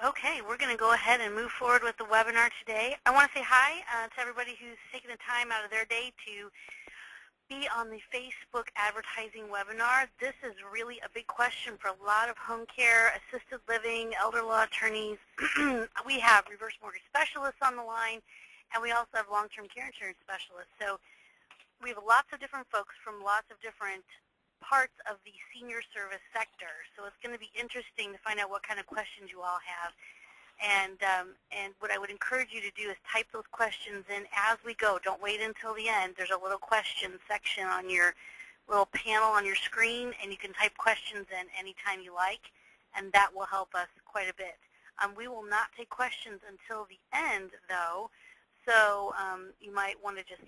Okay, we're going to go ahead and move forward with the webinar today. I want to say hi to everybody who's taken the time out of their day to be on the Facebook advertising webinar. This is really a big question for a lot of home care, assisted living, elder law attorneys. We have reverse mortgage specialists on the line, and we also have long-term care insurance specialists. So we have lots of different folks from lots of different parts of the senior service sector. So it's going to be interesting to find out what kind of questions you all have. And what I would encourage you to do is type those questions in as we go. Don't wait until the end. There's a little question section on your little panel on your screen, and you can type questions in anytime you like, and that will help us quite a bit. We will not take questions until the end, though, so you might want to just,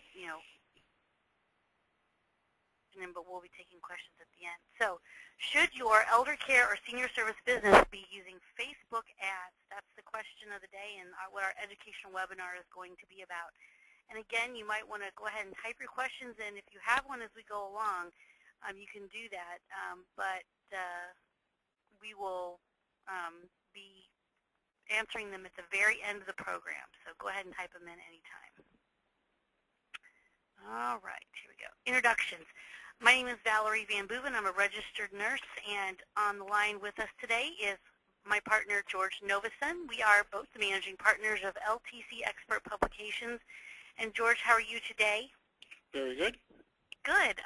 but we'll be taking questions at the end. So should your elder care or senior service business be using Facebook ads? That's the question of the day and what our educational webinar is going to be about. And again, you might want to go ahead and type your questions in. If you have one as we go along, you can do that. But we will be answering them at the very end of the program. So go ahead and type them in anytime. All right, here we go. Introductions. My name is Valerie Van Boeven. I'm a registered nurse, and on the line with us today is my partner, George Novison. We are both the managing partners of LTC Expert Publications. And George, how are you today? Very good. Good.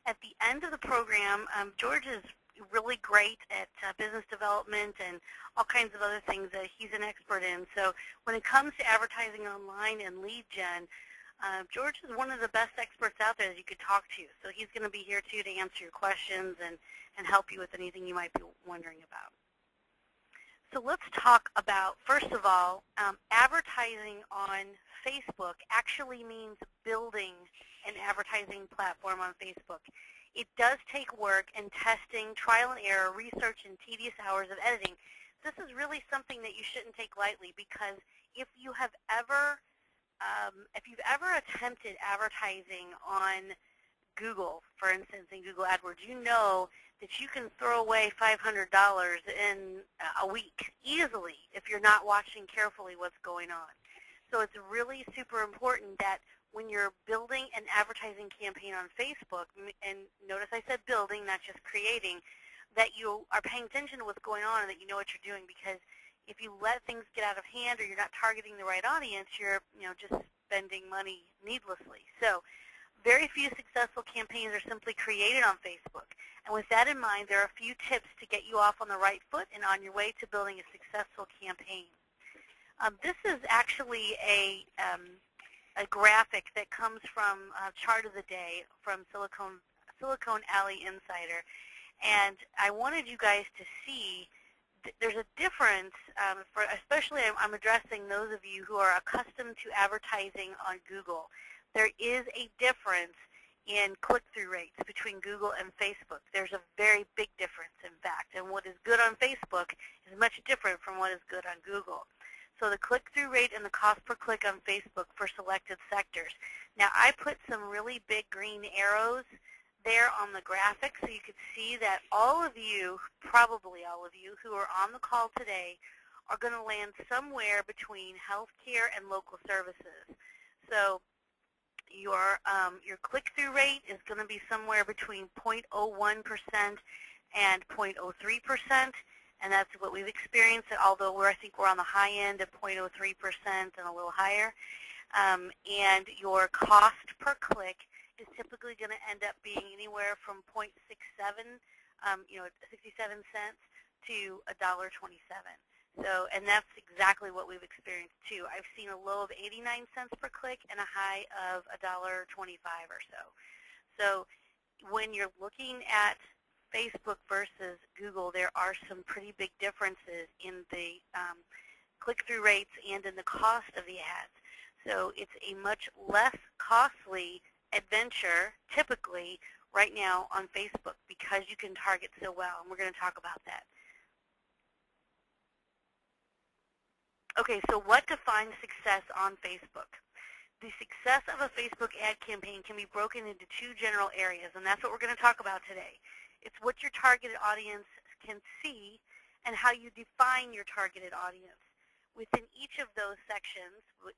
At the end of the program, George is really great at business development and all kinds of other things that he's an expert in. So when it comes to advertising online and lead gen, George is one of the best experts out there that you could talk to. So he's going to be here, too, to answer your questions and help you with anything you might be wondering about. So let's talk about, first of all, advertising on Facebook actually means building an advertising platform on Facebook. It does take work and testing, trial and error, research, and tedious hours of editing. This is really something that you shouldn't take lightly, because if you've ever attempted advertising on Google, for instance, in Google AdWords, you know that you can throw away $500 in a week easily if you're not watching carefully what's going on. So it's really super important that when you're building an advertising campaign on Facebook, and notice I said building, not just creating, that you are paying attention to what's going on and that you know what you're doing, because if you let things get out of hand or you're not targeting the right audience, you're just spending money needlessly. So very few successful campaigns are simply created on Facebook. And with that in mind, there are a few tips to get you off on the right foot and on your way to building a successful campaign. This is actually a graphic that comes from Chart of the Day from Silicon Alley Insider. And I wanted you guys to see there's a difference, especially I'm addressing those of you who are accustomed to advertising on Google. There is a difference in click-through rates between Google and Facebook. There's a very big difference, in fact, and what is good on Facebook is much different from what is good on Google. So the click-through rate and the cost per click on Facebook for selected sectors. Now, I put some really big green arrows there on the graphic so you could see that all of you, probably all of you, who are on the call today are going to land somewhere between healthcare and local services. So your click-through rate is going to be somewhere between 0.01% and 0.03%, and that's what we've experienced, although I think we're on the high end of 0.03% and a little higher. And your cost per click is typically going to end up being anywhere from 0.67, 67 cents to $1.27. So, and that's exactly what we've experienced too. I've seen a low of 89 cents per click and a high of $1.25 or so. So, when you're looking at Facebook versus Google, there are some pretty big differences in the click-through rates and in the cost of the ads. So, it's a much less costly adventure, typically, right now on Facebook because you can target so well, and we're going to talk about that. Okay, so what defines success on Facebook? The success of a Facebook ad campaign can be broken into two general areas, and that's what we're going to talk about today. It's what your targeted audience can see and how you define your targeted audience. Within each of those sections, what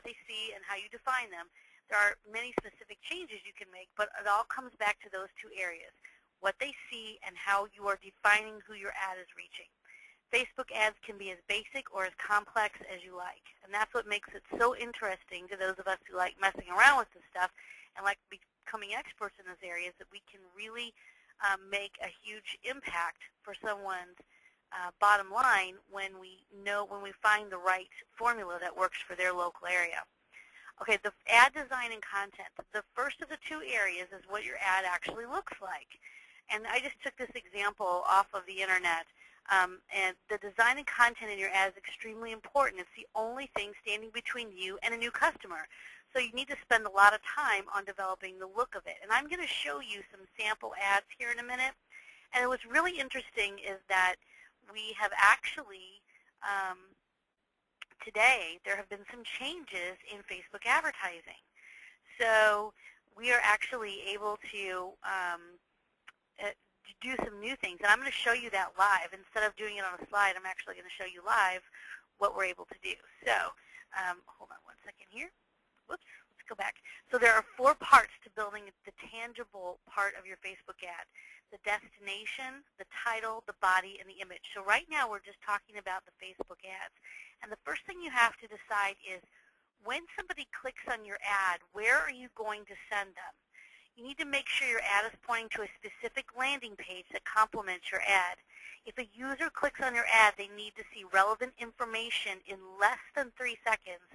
they see and how you define them, there are many specific changes you can make, but it all comes back to those two areas, what they see and how you are defining who your ad is reaching. Facebook ads can be as basic or as complex as you like, and that's what makes it so interesting to those of us who like messing around with this stuff and like becoming experts in this area, is that we can really make a huge impact for someone's bottom line when we find the right formula that works for their local area. Okay, the ad design and content. The first of the two areas is what your ad actually looks like. And I just took this example off of the internet. And the design and content in your ad is extremely important. It's the only thing standing between you and a new customer. So you need to spend a lot of time on developing the look of it. And I'm going to show you some sample ads here in a minute. And what's really interesting is that we have actually, today, there have been some changes in Facebook advertising. So we are actually able to do some new things. And I'm going to show you that live. Instead of doing it on a slide, I'm actually going to show you live what we're able to do. So hold on one second here. Whoops, let's go back. So there are 4 parts to building the tangible part of your Facebook ad: the destination, the title, the body, and the image. So right now we're just talking about the Facebook ads. And the first thing you have to decide is, when somebody clicks on your ad, where are you going to send them? You need to make sure your ad is pointing to a specific landing page that complements your ad. If a user clicks on your ad, they need to see relevant information in less than 3 seconds.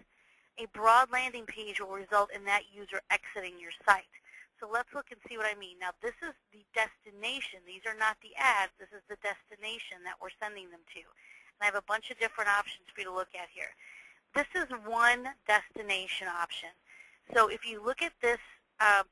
A broad landing page will result in that user exiting your site. So let's look and see what I mean. Now, this is the destination. These are not the ads. This is the destination that we're sending them to. And I have a bunch of different options for you to look at here. This is one destination option. So if you look at this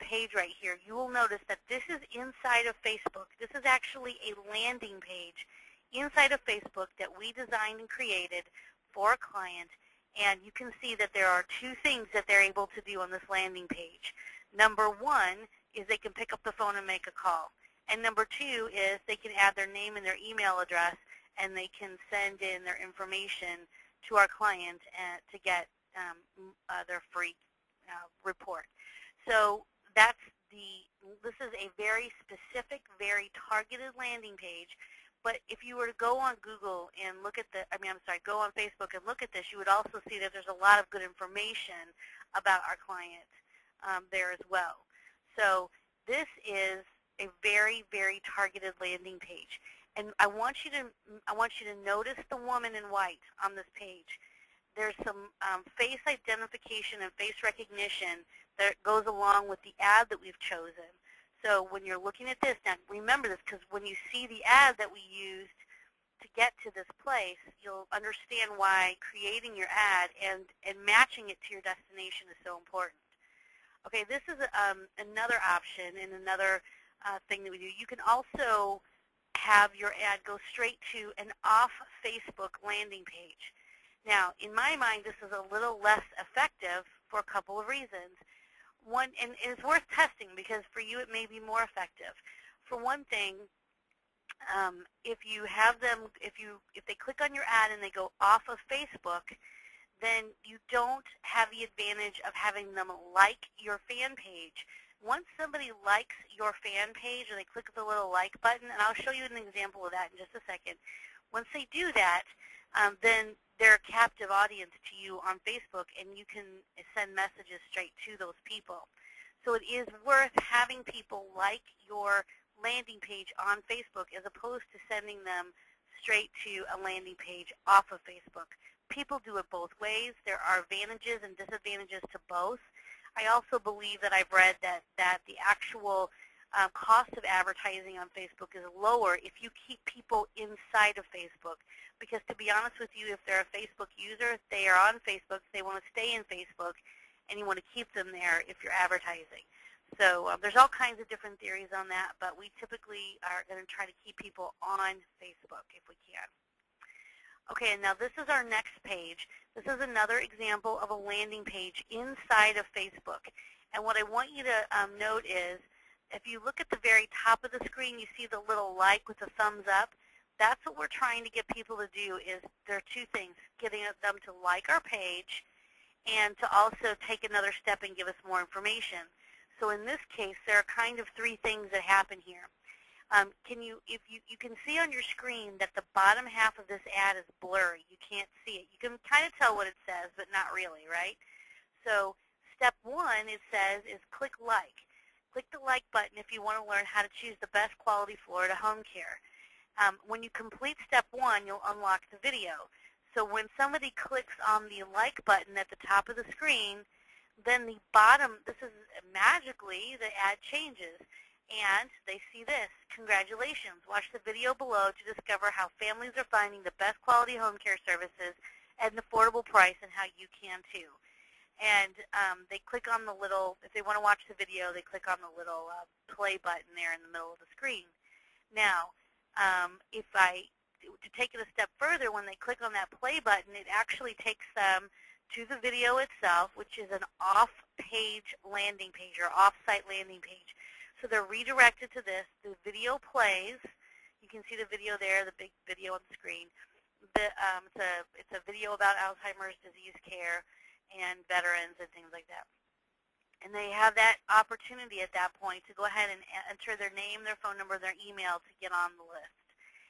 page right here, you will notice that this is inside of Facebook. This is actually a landing page inside of Facebook that we designed and created for a client. And you can see that there are 2 things that they're able to do on this landing page. Number 1 is they can pick up the phone and make a call. And number 2 is they can add their name and their email address, and they can send in their information to our client to get their free report. So this is a very specific, very targeted landing page. But if you were to go on Google and look at go on Facebook and look at this, you would also see that there's a lot of good information about our client there as well. So this is a very, very targeted landing page. And I want you to notice the woman in white on this page. There's some face identification and face recognition that goes along with the ad that we've chosen. So when you're looking at this, now remember this, because when you see the ad that we used to get to this place, you'll understand why creating your ad and matching it to your destination is so important. Okay, this is another option and another thing that we do. You can also have your ad go straight to an off-Facebook landing page. Now, in my mind, this is a little less effective for a couple of reasons. One, and it's worth testing because for you it may be more effective. For one thing, if they click on your ad and they go off of Facebook, then you don't have the advantage of having them like your fan page. Once somebody likes your fan page or they click the little like button, and I'll show you an example of that in just a second. Once they do that, then they're a captive audience to you on Facebook, and you can send messages straight to those people. So it is worth having people like your landing page on Facebook as opposed to sending them straight to a landing page off of Facebook. People do it both ways. There are advantages and disadvantages to both. I also believe that I've read that the actual cost of advertising on Facebook is lower if you keep people inside of Facebook. Because to be honest with you, if they're a Facebook user, they are on Facebook, they want to stay in Facebook, and you want to keep them there if you're advertising. So there's all kinds of different theories on that, but we typically are going to try to keep people on Facebook if we can. Okay, and now this is our next page. This is another example of a landing page inside of Facebook. And what I want you to note is, if you look at the very top of the screen, you see the little like with the thumbs up. That's what we're trying to get people to do. Is there are two things: getting them to like our page, and to also take another step and give us more information. So in this case, there are kind of three things that happen here. If you can see on your screen that the bottom half of this ad is blurry. You can't see it. You can kind of tell what it says, but not really, right? So step one, it says, is click like. Click the like button if you want to learn how to choose the best quality Florida home care. When you complete step one, you'll unlock the video. So when somebody clicks on the like button at the top of the screen, then the bottom, this is magically, the ad changes. And they see this. Congratulations. Watch the video below to discover how families are finding the best quality home care services at an affordable price and how you can too. And they click on the little, if they want to watch the video, they click on the little play button there in the middle of the screen. Now, to take it a step further, when they click on that play button, it actually takes them to the video itself, which is an off-page landing page or off-site landing page. So they're redirected to this. The video plays. You can see the video there, the big video on the screen. It's a video about Alzheimer's disease care and veterans and things like that. And they have that opportunity at that point to go ahead and enter their name, their phone number, their email to get on the list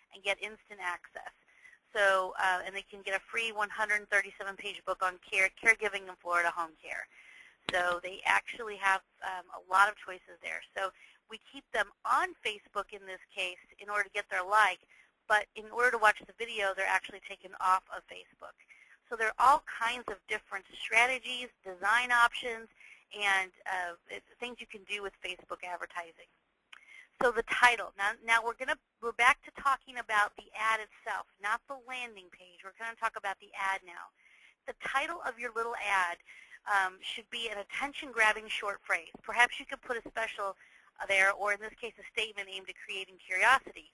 and get instant access. So, and they can get a free 137-page book on caregiving in Florida home care. So they actually have a lot of choices there. So we keep them on Facebook in this case in order to get their like, but in order to watch the video, they're actually taken off of Facebook. So there are all kinds of different strategies, design options, and things you can do with Facebook advertising. So the title. Now we're back to talking about the ad itself, not the landing page. We're going to talk about the ad now. The title of your little ad should be an attention-grabbing short phrase. Perhaps you could put a special there, or in this case, a statement aimed at creating curiosity.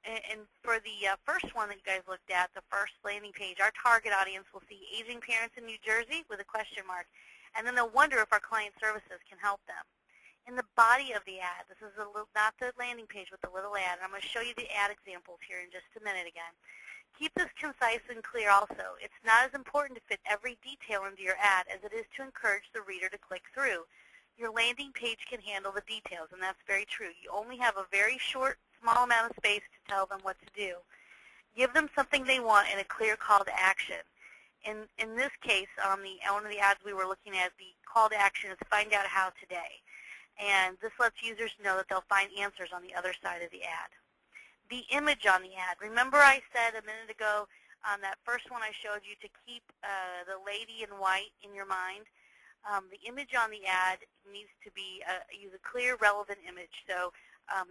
And for the first one that you guys looked at, the first landing page, our target audience will see aging parents in New Jersey with a question mark, and then they'll wonder if our client services can help them. In the body of the ad, this is not the landing page, but the little ad. I'm going to show you the ad examples here in just a minute again. Keep this concise and clear also. It's not as important to fit every detail into your ad as it is to encourage the reader to click through. Your landing page can handle the details, and that's very true. You only have a very short, small amount of space to tell them what to do. Give them something they want and a clear call to action. In this case, on one of the ads we were looking at, the call to action is find out how today. And this lets users know that they'll find answers on the other side of the ad. The image on the ad. Remember I said a minute ago on that first one I showed you to keep the lady in white in your mind? The image on the ad needs to be use a clear, relevant image. So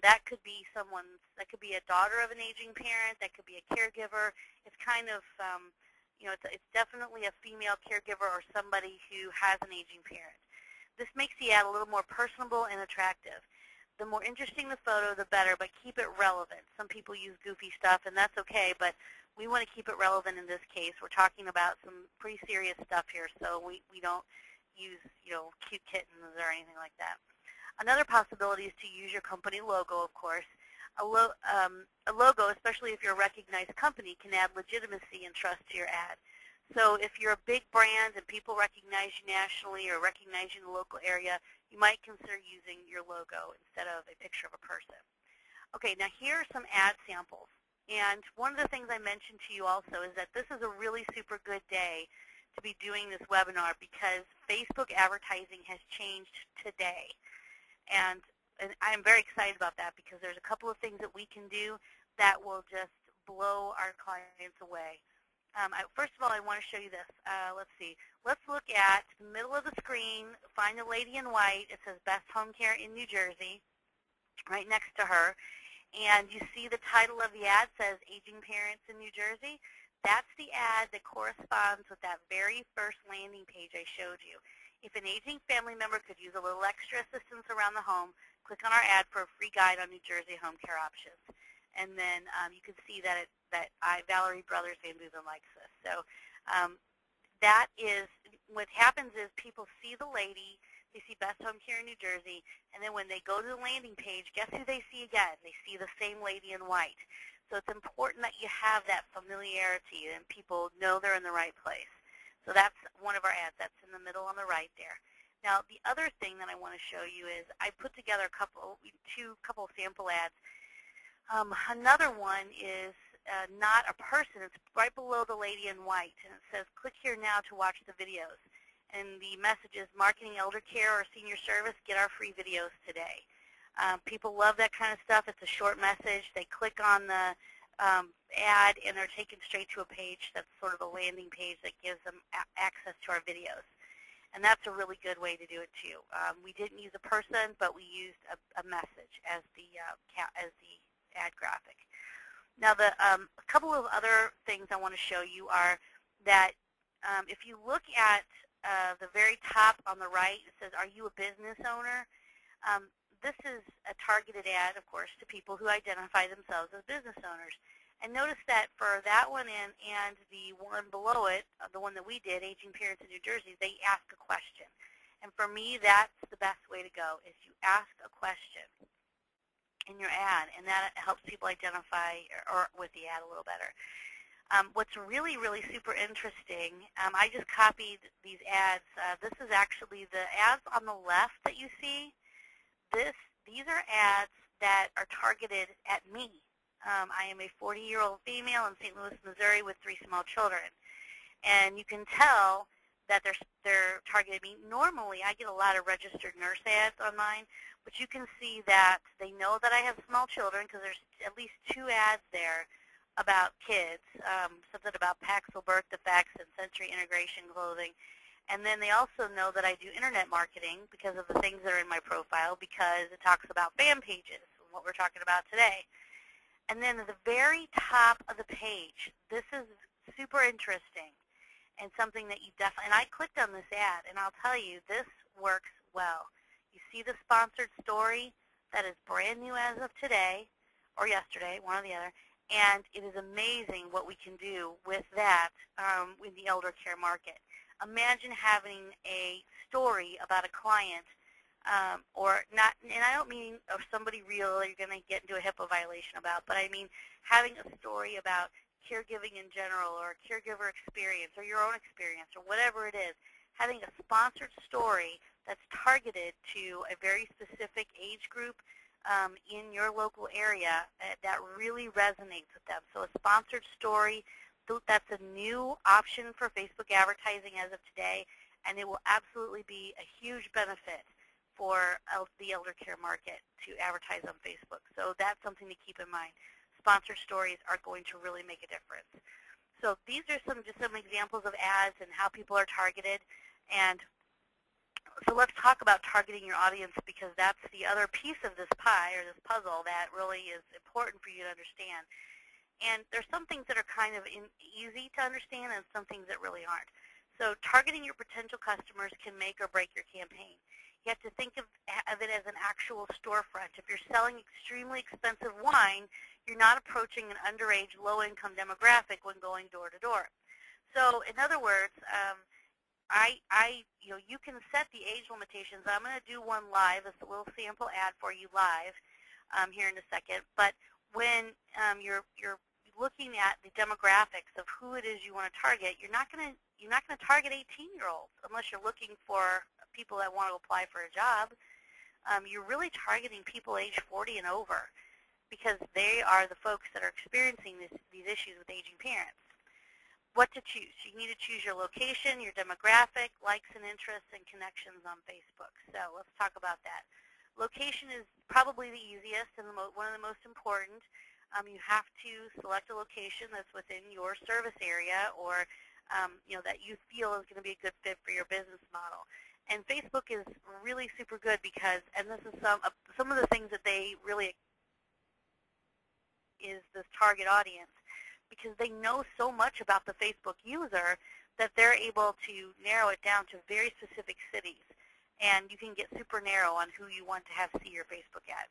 that could be a daughter of an aging parent. That could be a caregiver. It's kind of, it's definitely a female caregiver or somebody who has an aging parent. This makes the ad a little more personable and attractive. The more interesting the photo, the better, but keep it relevant. Some people use goofy stuff, and that's okay, but we want to keep it relevant in this case. We're talking about some pretty serious stuff here, so we don't use cute kittens or anything like that. Another possibility is to use your company logo, of course. A logo, especially if you're a recognized company, can add legitimacy and trust to your ad. So if you're a big brand and people recognize you nationally or recognize you in the local area, you might consider using your logo instead of a picture of a person. Okay, now here are some ad samples. And one of the things I mentioned to you also is that this is a really super good day to be doing this webinar because Facebook advertising has changed today. And I'm very excited about that because there's a couple of things that we can do that will just blow our clients away. First of all, I want to show you this. Let's see. Let's look at the middle of the screen. Find the lady in white. It says Best Home Care in New Jersey right next to her. And you see the title of the ad says Aging Parents in New Jersey. That's the ad that corresponds with that very first landing page I showed you. If an aging family member could use a little extra assistance around the home, click on our ad for a free guide on New Jersey home care options. And then you can see that Valerie Brothers Van Booven likes this. So that is, what happens is people see the lady, they see Best Home Care in New Jersey, and then when they go to the landing page, guess who they see again? They see the same lady in white. So it's important that you have that familiarity and people know they're in the right place. So that's one of our ads. That's in the middle on the right there. Now, the other thing that I want to show you is I put together a couple sample ads. Another one is not a person. It's right below the lady in white, and it says, click here now to watch the videos. And the message is, marketing elder care or senior service, get our free videos today. People love that kind of stuff. It's a short message. They click on the ad, and they're taken straight to a page that's sort of a landing page that gives them access to our videos. And that's a really good way to do it, too. We didn't use a person, but we used a message as the ad graphic. Now, a couple of other things I want to show you are that if you look at the very top on the right, it says, are you a business owner? This is a targeted ad, of course, to people who identify themselves as business owners. And notice that for that one and the one below it, the one that we did, Aging Parents in New Jersey, they ask a question. And for me, that's the best way to go, is you ask a question in your ad, and that helps people identify or with the ad a little better. What's really, really super interesting, I just copied these ads. This is actually the ads on the left that you see. These are ads that are targeted at me. I am a 40-year-old female in St. Louis, Missouri with 3 small children. And you can tell that they're targeted me. Normally, I get a lot of registered nurse ads on mine, but you can see that they know that I have small children because there's at least 2 ads there about kids, something about Paxil birth defects and sensory integration clothing. And then they also know that I do internet marketing because of the things that are in my profile, because it talks about fan pages, what we're talking about today. And then at the very top of the page, this is super interesting and something that you definitely, and I clicked on this ad, and I'll tell you, this works well. You see the sponsored story that is brand new as of today, or yesterday, one or the other, and it is amazing what we can do with that in the elder care market. Imagine having a story about a client, or not, and I don't mean of somebody real that you're going to get into a HIPAA violation about, but I mean having a story about caregiving in general, or caregiver experience, or your own experience, or whatever it is. Having a sponsored story that's targeted to a very specific age group in your local area that really resonates with them. So a sponsored story, that's a new option for Facebook advertising as of today, and it will absolutely be a huge benefit for the elder care market to advertise on Facebook. So that's something to keep in mind. Sponsored stories are going to really make a difference. So these are just some examples of ads and how people are targeted. And so let's talk about targeting your audience, because that's the other piece of this pie or this puzzle that really is important for you to understand. And there's some things that are kind of easy to understand and some things that really aren't. So targeting your potential customers can make or break your campaign. You have to think of it as an actual storefront. If you're selling extremely expensive wine, you're not approaching an underage, low-income demographic when going door to door. So in other words, you can set the age limitations. I'm going to do one live. It's a little sample ad for you live here in a second. But when you're looking at the demographics of who it is you want to target, you're not going to target 18-year-olds unless you're looking for people that want to apply for a job. You're really targeting people age 40 and over, because they are the folks that are experiencing these issues with aging parents. What to choose? You need to choose your location, your demographic, likes and interests, and connections on Facebook. So let's talk about that. Location is probably the easiest and one of the most important. You have to select a location that's within your service area, or that you feel is going to be a good fit for your business model. And Facebook is really super good because, and this is some of the things that they really is this target audience, because they know so much about the Facebook user that they're able to narrow it down to very specific cities. And you can get super narrow on who you want to have see your Facebook ad.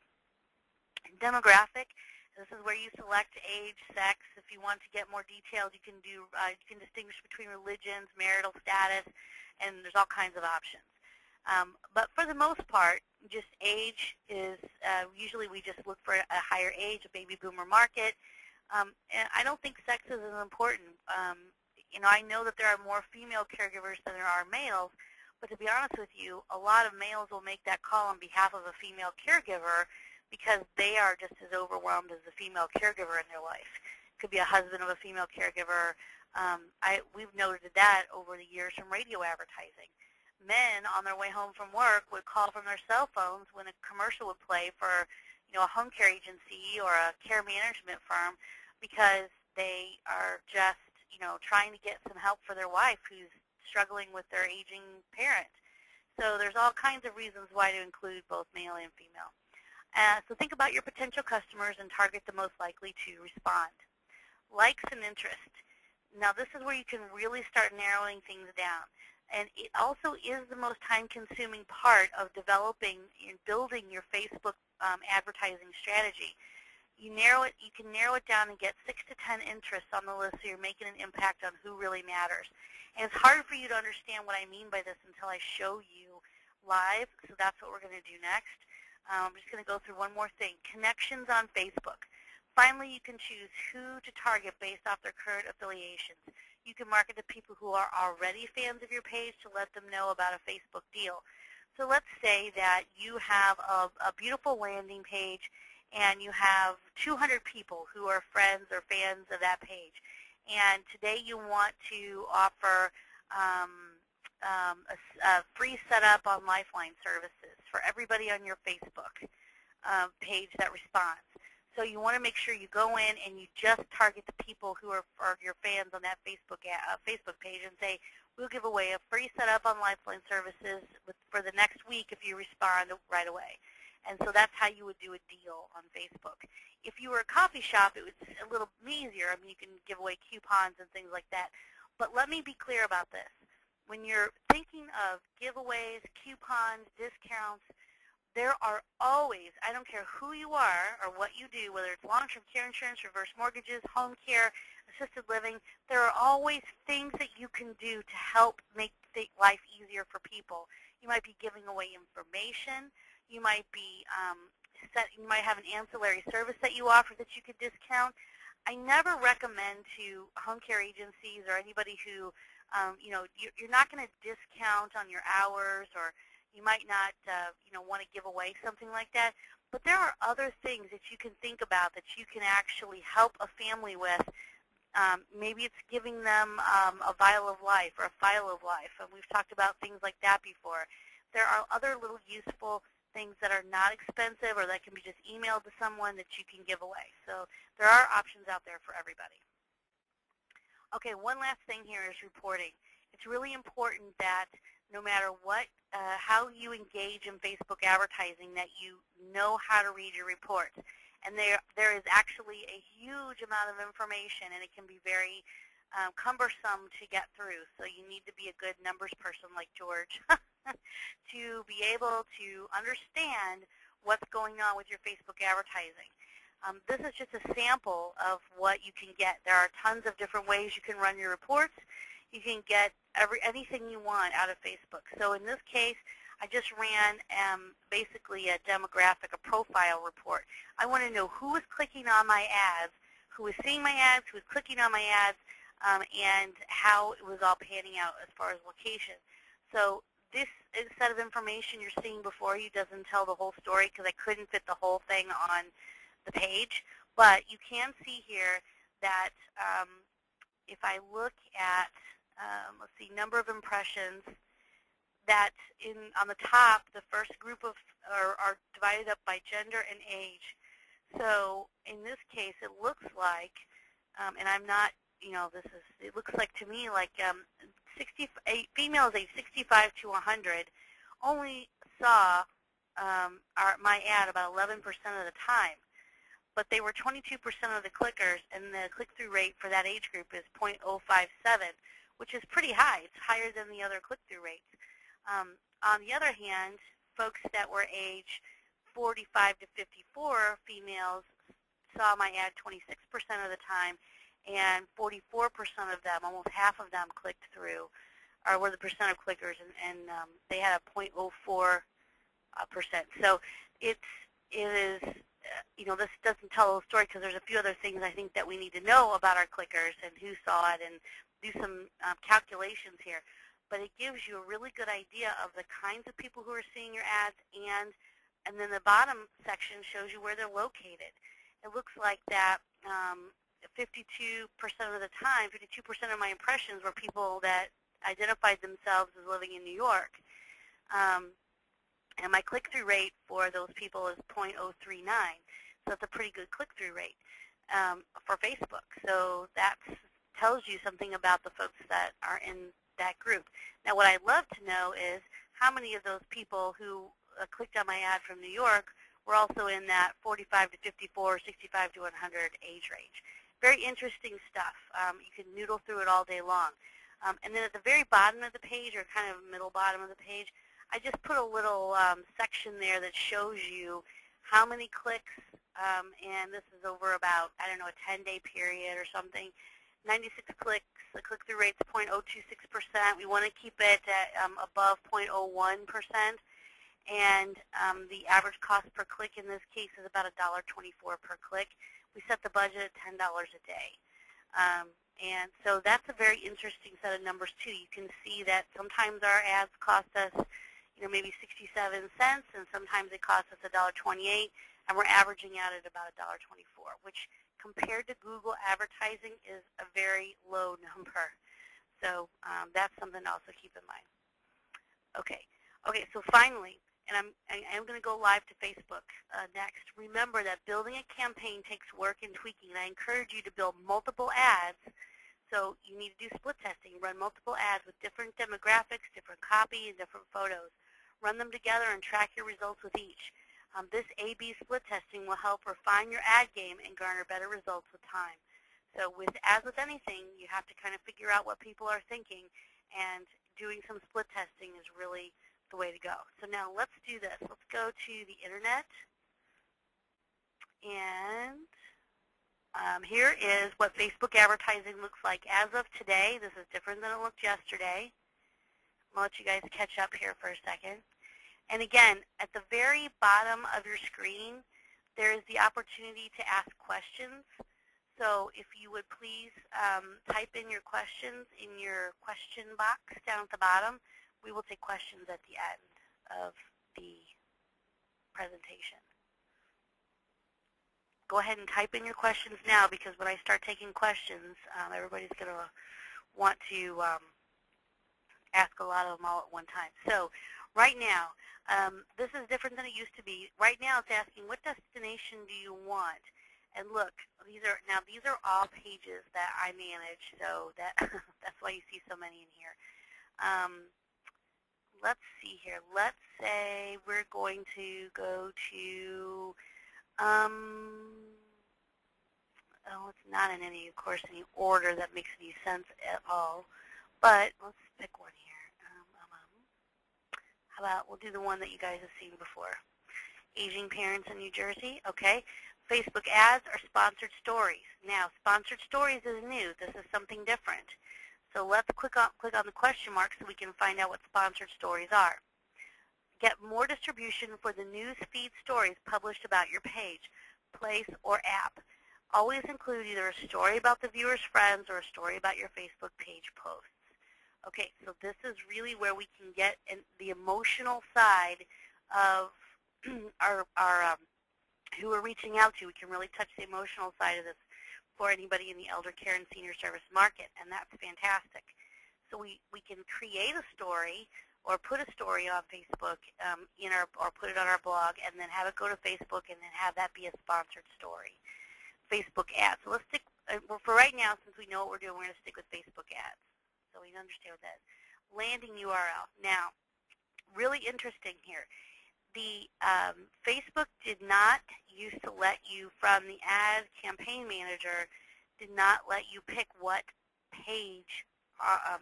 And demographic, this is where you select age, sex. If you want to get more detailed, you can distinguish between religions, marital status, and there's all kinds of options. But for the most part, just age is, usually we just look for a higher age, a baby boomer market. And I don't think sex is as important. I know that there are more female caregivers than there are males, but to be honest with you, a lot of males will make that call on behalf of a female caregiver because they are just as overwhelmed as the female caregiver in their life. It could be a husband of a female caregiver. We've noted that over the years from radio advertising. Men on their way home from work would call from their cell phones when a commercial would play for a home care agency or a care management firm because they are just trying to get some help for their wife who's struggling with their aging parent. So there's all kinds of reasons why to include both male and female. So think about your potential customers and target the most likely to respond. Likes and interest. Now this is where you can really start narrowing things down. And it also is the most time-consuming part of developing and building your Facebook advertising strategy. You can narrow it down and get 6 to 10 interests on the list so you're making an impact on who really matters. And it's hard for you to understand what I mean by this until I show you live, so that's what we're going to do next. I'm just going to go through one more thing. Connections on Facebook. Finally, you can choose who to target based off their current affiliations. You can market to people who are already fans of your page to let them know about a Facebook deal. So let's say that you have a beautiful landing page and you have 200 people who are friends or fans of that page. And today you want to offer a free setup on Lifeline services for everybody on your Facebook page that responds. So you want to make sure you go in and you just target the people who are your fans on that Facebook page and say, we'll give away a free setup on Lifeline services for the next week if you respond right away. And so that's how you would do a deal on Facebook. If you were a coffee shop, it was a little easier. I mean, you can give away coupons and things like that. But let me be clear about this. When you're thinking of giveaways, coupons, discounts, there are always, I don't care who you are or what you do, whether it's long-term care insurance, reverse mortgages, home care, assisted living, there are always things that you can do to help make life easier for people. You might be giving away information. You might be you might have an ancillary service that you offer that you could discount. I never recommend to home care agencies or anybody who, you're not going to discount on your hours, or you might not, want to give away something like that. But there are other things that you can think about that you can actually help a family with. Maybe it's giving them a vial of life or a file of life, and we've talked about things like that before. There are other little useful things that are not expensive or that can be just emailed to someone that you can give away. So there are options out there for everybody. Okay, one last thing here is reporting. It's really important that no matter what, how you engage in Facebook advertising, that you know how to read your reports. And there is actually a huge amount of information, and it can be very cumbersome to get through. So you need to be a good numbers person like George to be able to understand what's going on with your Facebook advertising. This is just a sample of what you can get. There are tons of different ways you can run your reports. You can get anything you want out of Facebook. So in this case, I just ran basically a demographic, a profile report. I want to know who was clicking on my ads, who was seeing my ads, who was clicking on my ads, and how it was all panning out as far as location. So this set of information you're seeing before you doesn't tell the whole story because I couldn't fit the whole thing on the page. But you can see here that if I look at, let's see, number of impressions, that on the top, the first group of are divided up by gender and age. So in this case, it looks like, and I'm not, it looks like to me like females age 65 to 100 only saw my ad about 11% of the time. But they were 22% of the clickers, and the click-through rate for that age group is 0.057, which is pretty high. It's higher than the other click-through rates. On the other hand, folks that were age 45 to 54 females saw my ad 26% of the time, and 44% of them, almost half of them, clicked through, or were the percent of clickers, and they had a 0.04%. So it is this doesn't tell the story because there's a few other things I think that we need to know about our clickers and who saw it and do some calculations here. But it gives you a really good idea of the kinds of people who are seeing your ads, and then the bottom section shows you where they're located. It looks like that 52% of the time, 52% of my impressions were people that identified themselves as living in New York. And my click-through rate for those people is 0.039. So that's a pretty good click-through rate for Facebook. So that tells you something about the folks that are in that group. Now, what I'd love to know is how many of those people who clicked on my ad from New York were also in that 45 to 54, 65 to 100 age range. Very interesting stuff. You can noodle through it all day long. And then at the very bottom of the page, or kind of middle bottom of the page, I just put a little section there that shows you how many clicks, and this is over about, I don't know, a 10-day period or something. 96 clicks, the click-through rate's 0.026%. We want to keep it at above 0.01%. And the average cost per click in this case is about $1.24 per click. We set the budget at $10 a day. And so that's a very interesting set of numbers, too. You can see that sometimes our ads cost us maybe 67 cents, and sometimes it costs us $1.28, and we're averaging out at about $1.24, which compared to Google advertising is a very low number. So that's something to also keep in mind. Okay, so finally, and I'm going to go live to Facebook next. Remember that building a campaign takes work and tweaking, and I encourage you to build multiple ads. So you need to do split testing, run multiple ads with different demographics, different copy, and different photos. Run them together and track your results with each. This A/B split testing will help refine your ad game and garner better results with time. So as with anything, you have to kind of figure out what people are thinking, and doing some split testing is really the way to go. So now let's do this. Let's go to the internet, and here is what Facebook advertising looks like as of today. This is different than it looked yesterday. I'll let you guys catch up here for a second. And again, at the very bottom of your screen, there is the opportunity to ask questions. So if you would please type in your questions in your question box down at the bottom. We will take questions at the end of the presentation. Go ahead and type in your questions now, because when I start taking questions, everybody's going to want to ask a lot of them all at one time. So right now, this is different than it used to be. Right now it's asking, what destination do you want? And look, these are all pages that I manage, so that's why you see so many in here. Let's see here. Let's say we're going to go to, it's not in any order that makes any sense at all, but let's pick one here. How about we'll do the one that you guys have seen before. Aging parents in New Jersey, okay. Facebook ads are sponsored stories. Now, sponsored stories is new. This is something different. So let's click on the question mark so we can find out what sponsored stories are. Get more distribution for the news feed stories published about your page, place, or app. Always include either a story about the viewer's friends or a story about your Facebook page posts. Okay, so this is really where we can get the emotional side of our who we're reaching out to. We can really touch the emotional side of this for anybody in the elder care and senior service market, and that's fantastic. So we can create a story or put a story on Facebook or put it on our blog, and then have it go to Facebook, and then have that be a sponsored story. Facebook ads. So let's stick, for right now, since we know what we're doing, we're going to stick with Facebook ads. So we understand what that is. Landing URL. Now, really interesting here. The Facebook did not used to let you, from the ad campaign manager, did not let you pick what page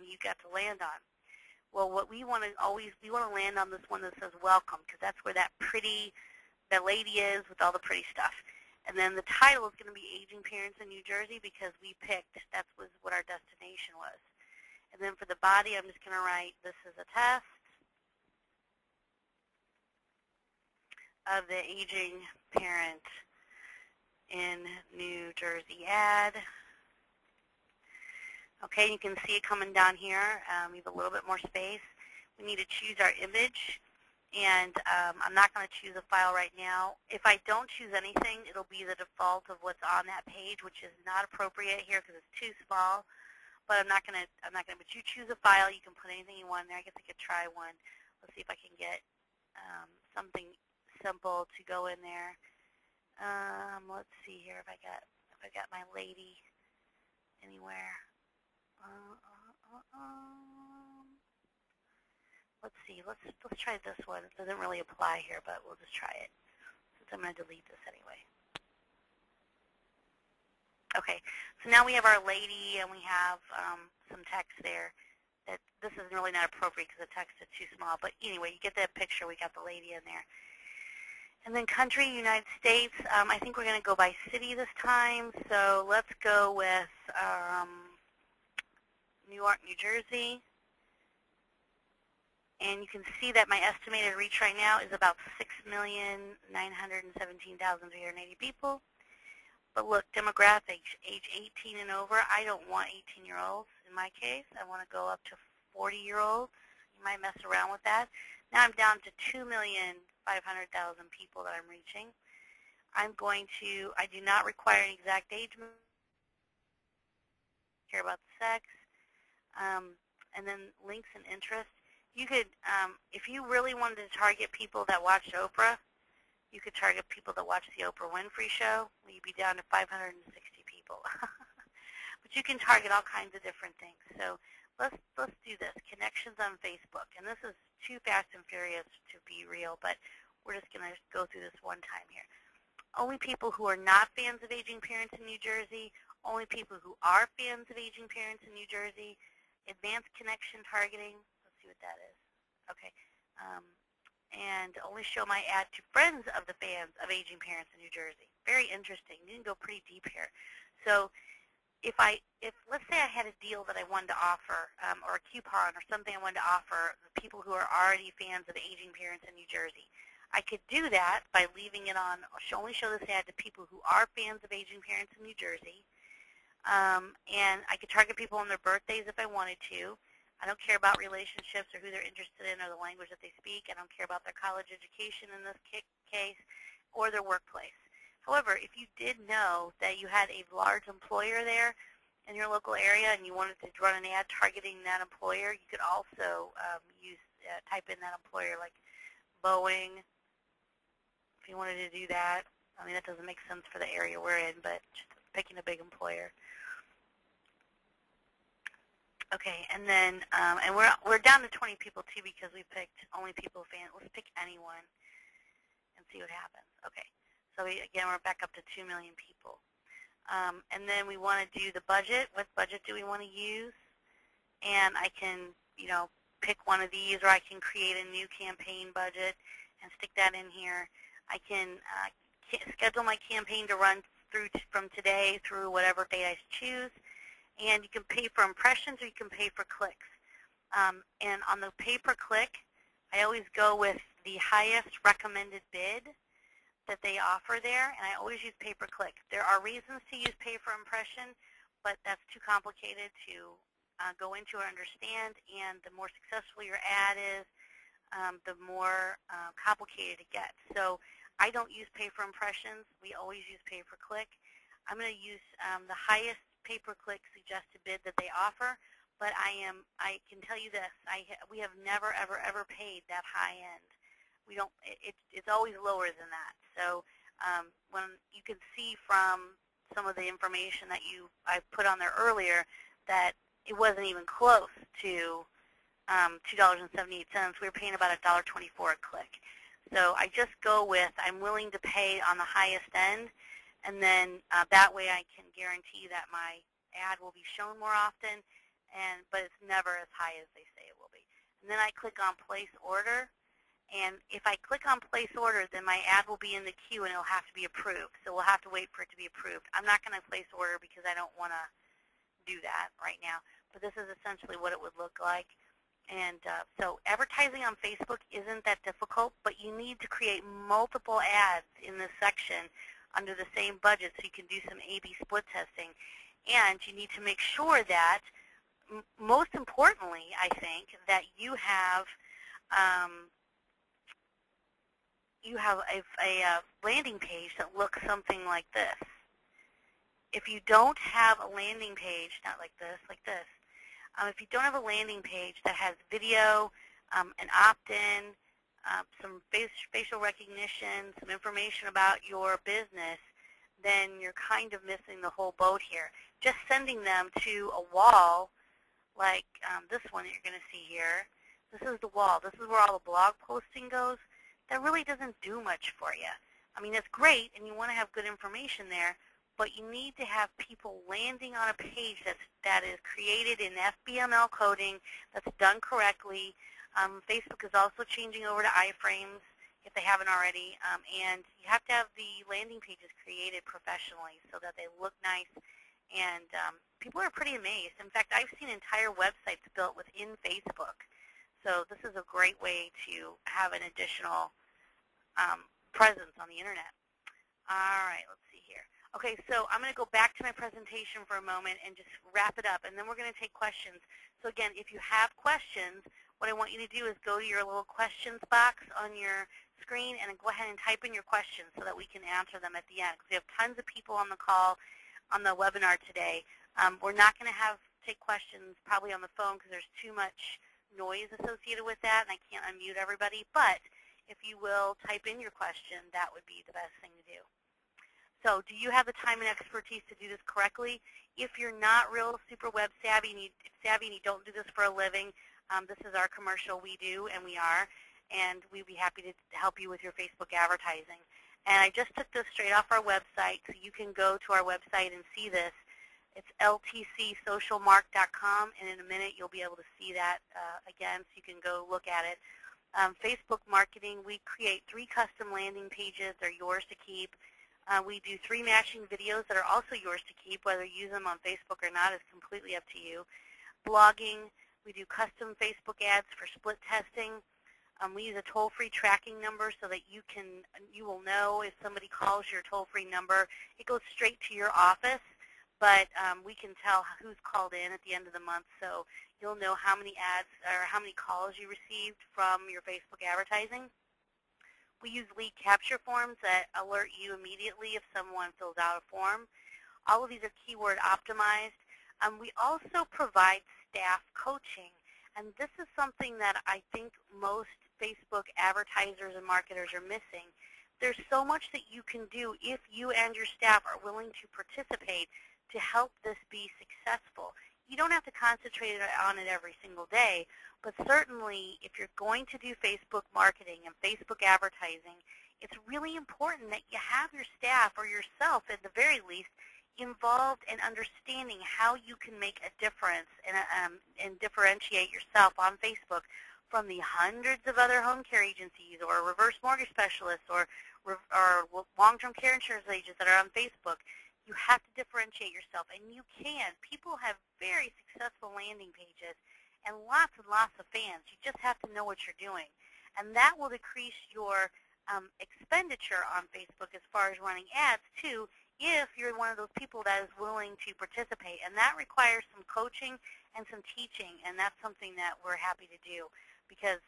you got to land on. Well, what we want to land on this one that says welcome, because that's where that lady is with all the pretty stuff. And then the title is going to be Aging Parents in New Jersey, because we picked, that was what our destination was. And then for the body, I'm just going to write, this is a test of the aging parent in New Jersey ad. Okay, you can see it coming down here. We have a little bit more space. We need to choose our image, and I'm not going to choose a file right now. If I don't choose anything, it'll be the default of what's on that page, which is not appropriate here because it's too small. But I'm not gonna. But you choose a file. You can put anything you want in there. I guess I could try one. Let's see if I can get something simple to go in there. Let's see here if I got my lady anywhere. Let's see. Let's try this one. It doesn't really apply here, but we'll just try it since I'm going to delete this anyway. Okay, so now we have our lady, and we have some text there. That this is really not appropriate because the text is too small. But anyway, you get that picture. We got the lady in there. And then country, United States. I think we're going to go by city this time. So let's go with New York, New Jersey. And you can see that my estimated reach right now is about 6,917,380 people. But look, demographics, age 18 and over. I don't want 18-year-olds in my case. I want to go up to 40-year-olds. You might mess around with that. Now I'm down to 2,500,000 people that I'm reaching. I do not require an exact age. Care about the sex. And then links and interests. You could, if you really wanted to target people that watched Oprah, you could target people that watch the Oprah Winfrey Show. You'd be down to 560 people. But you can target all kinds of different things. So let's do this. Connections on Facebook. And this is too fast and furious to be real, but we're just going to go through this one time here. Only people who are not fans of Aging Parents in New Jersey. Only people who are fans of Aging Parents in New Jersey. Advanced connection targeting. Let's see what that is. Okay. And only show my ad to friends of the fans of Aging Parents in New Jersey. Very interesting. You can go pretty deep here. So if let's say I had a deal that I wanted to offer, or a coupon or something I wanted to offer the people who are already fans of Aging Parents in New Jersey, I could do that by leaving it on, only show this ad to people who are fans of Aging Parents in New Jersey. And I could target people on their birthdays if I wanted to. I don't care about relationships or who they're interested in or the language that they speak. I don't care about their college education in this case or their workplace. However, if you did know that you had a large employer there in your local area and you wanted to run an ad targeting that employer, you could also type in that employer like Boeing if you wanted to do that. I mean, that doesn't make sense for the area we're in, but just picking a big employer. Okay, and then and we're down to 20 people too because we picked only people fans. Let's pick anyone and see what happens. Okay, so again we're back up to 2 million people, and then we want to do the budget. What budget do we want to use? And I can pick one of these, or I can create a new campaign budget and stick that in here. I can schedule my campaign to run from today through whatever date I choose. And you can pay for impressions or you can pay for clicks. And on the pay-per-click, I always go with the highest recommended bid that they offer there, and I always use pay-per-click. There are reasons to use pay-for-impression, but that's too complicated to go into or understand, and the more successful your ad is, the more complicated it gets. So I don't use pay-for-impressions. We always use pay-per-click. I'm going to use the highest pay-per-click suggested bid that they offer, but I can tell you this: we have never ever paid that high end. We don't. It's always lower than that. So when you can see from some of the information that I put on there earlier that it wasn't even close to $2.78. We were paying about $1.24 a click. So I just go with I'm willing to pay on the highest end. And then that way I can guarantee that my ad will be shown more often, but it's never as high as they say it will be. And then I click on place order. And if I click on place order, then my ad will be in the queue and it'll have to be approved. So we'll have to wait for it to be approved. I'm not going to place order because I don't want to do that right now. But this is essentially what it would look like. And so advertising on Facebook isn't that difficult, but you need to create multiple ads in this section under the same budget so you can do some A/B split testing. And you need to make sure that, most importantly, I think, that you have a landing page that looks something like this. If you don't have a landing page, not like this, if you don't have a landing page that has video, an opt-in, some facial recognition, some information about your business, then you're kind of missing the whole boat here. Just sending them to a wall like this one that you're going to see here. This is the wall. This is where all the blog posting goes. That really doesn't do much for you. I mean, it's great, and you want to have good information there, but you need to have people landing on a page that is created in FBML coding, that's done correctly. Facebook is also changing over to iframes if they haven't already, and you have to have the landing pages created professionally so that they look nice, and people are pretty amazed. In fact, I've seen entire websites built within Facebook. So this is a great way to have an additional presence on the internet. All right, let's see here. Okay, so I'm going to go back to my presentation for a moment and just wrap it up, and then we're going to take questions. So again, if you have questions, what I want you to do is go to your little questions box on your screen and go ahead and type in your questions so that we can answer them at the end. Because we have tons of people on the call, on the webinar today. We're not going to take questions probably on the phone because there's too much noise associated with that, and I can't unmute everybody. But if you will type in your question, that would be the best thing to do. So do you have the time and expertise to do this correctly? If you're not real super web savvy and you don't do this for a living, this is our commercial. We do, and we are, and we'd be happy to help you with your Facebook advertising. And I just took this straight off our website, so you can go to our website and see this. It's ltcsocialmark.com, and in a minute you'll be able to see that again, so you can go look at it. Facebook marketing, we create 3 custom landing pages. They're yours to keep. We do 3 matching videos that are also yours to keep. Whether you use them on Facebook or not is completely up to you. Blogging, we do custom Facebook ads for split testing. We use a toll-free tracking number so that you will know if somebody calls your toll-free number. It goes straight to your office, but we can tell who's called in at the end of the month, so you'll know how many ads or how many calls you received from your Facebook advertising. We use lead capture forms that alert you immediately if someone fills out a form. All of these are keyword optimized. We also provide staff coaching, and this is something that I think most Facebook advertisers and marketers are missing. There's so much that you can do if you and your staff are willing to participate to help this be successful. You don't have to concentrate on it every single day, but certainly if you're going to do Facebook marketing and Facebook advertising, it's really important that you have your staff or yourself at the very least involved in understanding how you can make a difference and differentiate yourself on Facebook from the hundreds of other home care agencies or reverse mortgage specialists or long-term care insurance agents that are on Facebook. You have to differentiate yourself, and you can. People have very successful landing pages and lots of fans. You just have to know what you're doing, and that will decrease your expenditure on Facebook as far as running ads, too, if you're one of those people that is willing to participate. And that requires some coaching and some teaching, and that's something that we're happy to do because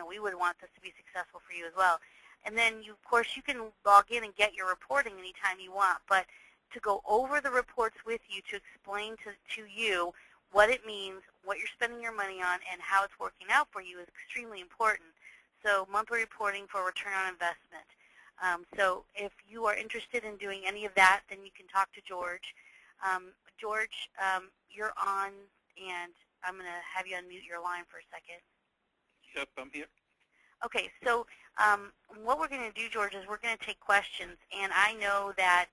we would want this to be successful for you as well. And then, of course, you can log in and get your reporting anytime you want. But to go over the reports with you, to explain to you what it means, what you're spending your money on, and how it's working out for you is extremely important. So monthly reporting for return on investment. So if you are interested in doing any of that, then you can talk to George. George, you're on, and I'm going to have you unmute your line for a second. Yep, I'm here. Okay, so what we're going to do, George, is we're going to take questions, and I know that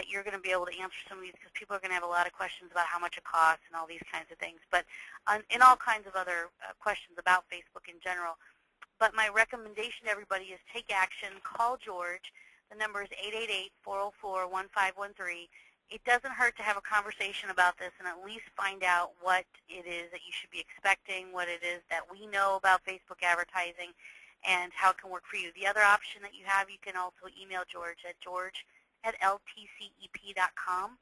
you're going to be able to answer some of these because people are going to have a lot of questions about how much it costs and all these kinds of things, but in all kinds of other questions about Facebook in general. But my recommendation to everybody is take action, call George. The number is 888-404-1513. It doesn't hurt to have a conversation about this and at least find out what it is that you should be expecting, what it is that we know about Facebook advertising, and how it can work for you. The other option that you have, you can also email George at george@ltcep.com.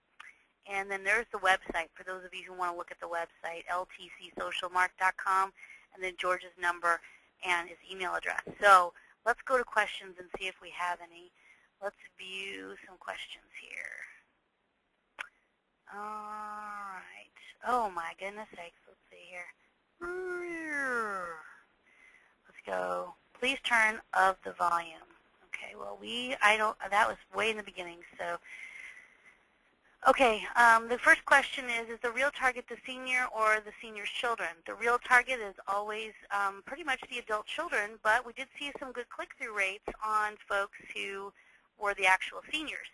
And then there's the website for those of you who want to look at the website, ltcsocialmark.com, and then George's number and his email address. So let's go to questions and see if we have any. Let's view some questions here. All right. Oh, my goodness sakes. Let's see here. Let's go. Please turn up the volume. Okay, well, that was way in the beginning, so. Okay, the first question is the real target the senior or the senior's children? The real target is always pretty much the adult children, but we did see some good click-through rates on folks who were the actual seniors.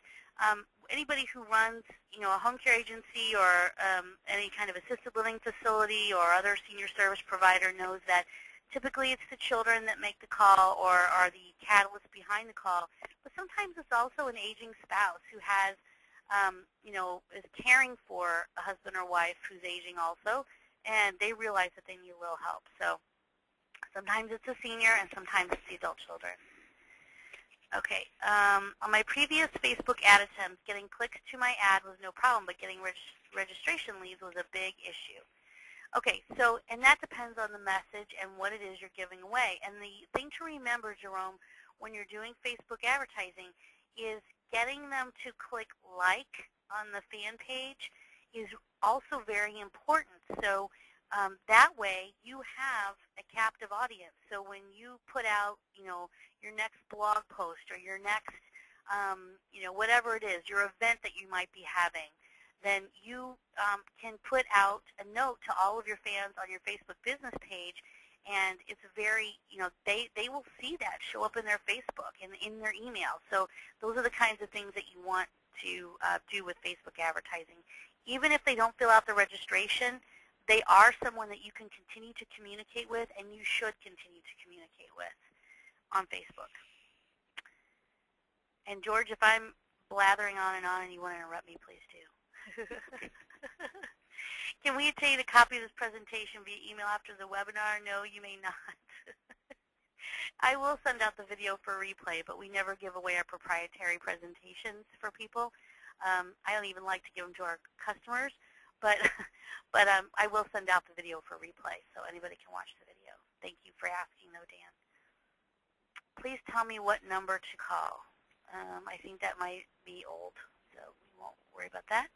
Anybody who runs, a home care agency or any kind of assisted living facility or other senior service provider knows that typically it's the children that make the call or are the catalyst behind the call, but sometimes it's also an aging spouse who has is caring for a husband or wife who's aging also, and they realize that they need a little help. So sometimes it's a senior, and sometimes it's the adult children. Okay, on my previous Facebook ad attempts, getting clicks to my ad was no problem, but getting registration leads was a big issue. Okay, so, and that depends on the message and what it is you're giving away. And the thing to remember, Jerome, when you're doing Facebook advertising is getting them to click like on the fan page is also very important. So that way you have a captive audience. So when you put out, your next blog post or your next, whatever it is, your event that you might be having, then you can put out a note to all of your fans on your Facebook business page. And it's very, they will see that show up in their Facebook and in their email. So those are the kinds of things that you want to do with Facebook advertising. Even if they don't fill out the registration, they are someone that you can continue to communicate with, and you should continue to communicate with on Facebook. And George, if I'm blathering on and you want to interrupt me, please do. Can we obtain a copy of this presentation via email after the webinar? No, you may not. I will send out the video for replay, but we never give away our proprietary presentations for people. I don't even like to give them to our customers, but I will send out the video for replay so anybody can watch the video. Thank you for asking, though, Dan. Please tell me what number to call. I think that might be old, so we won't worry about that.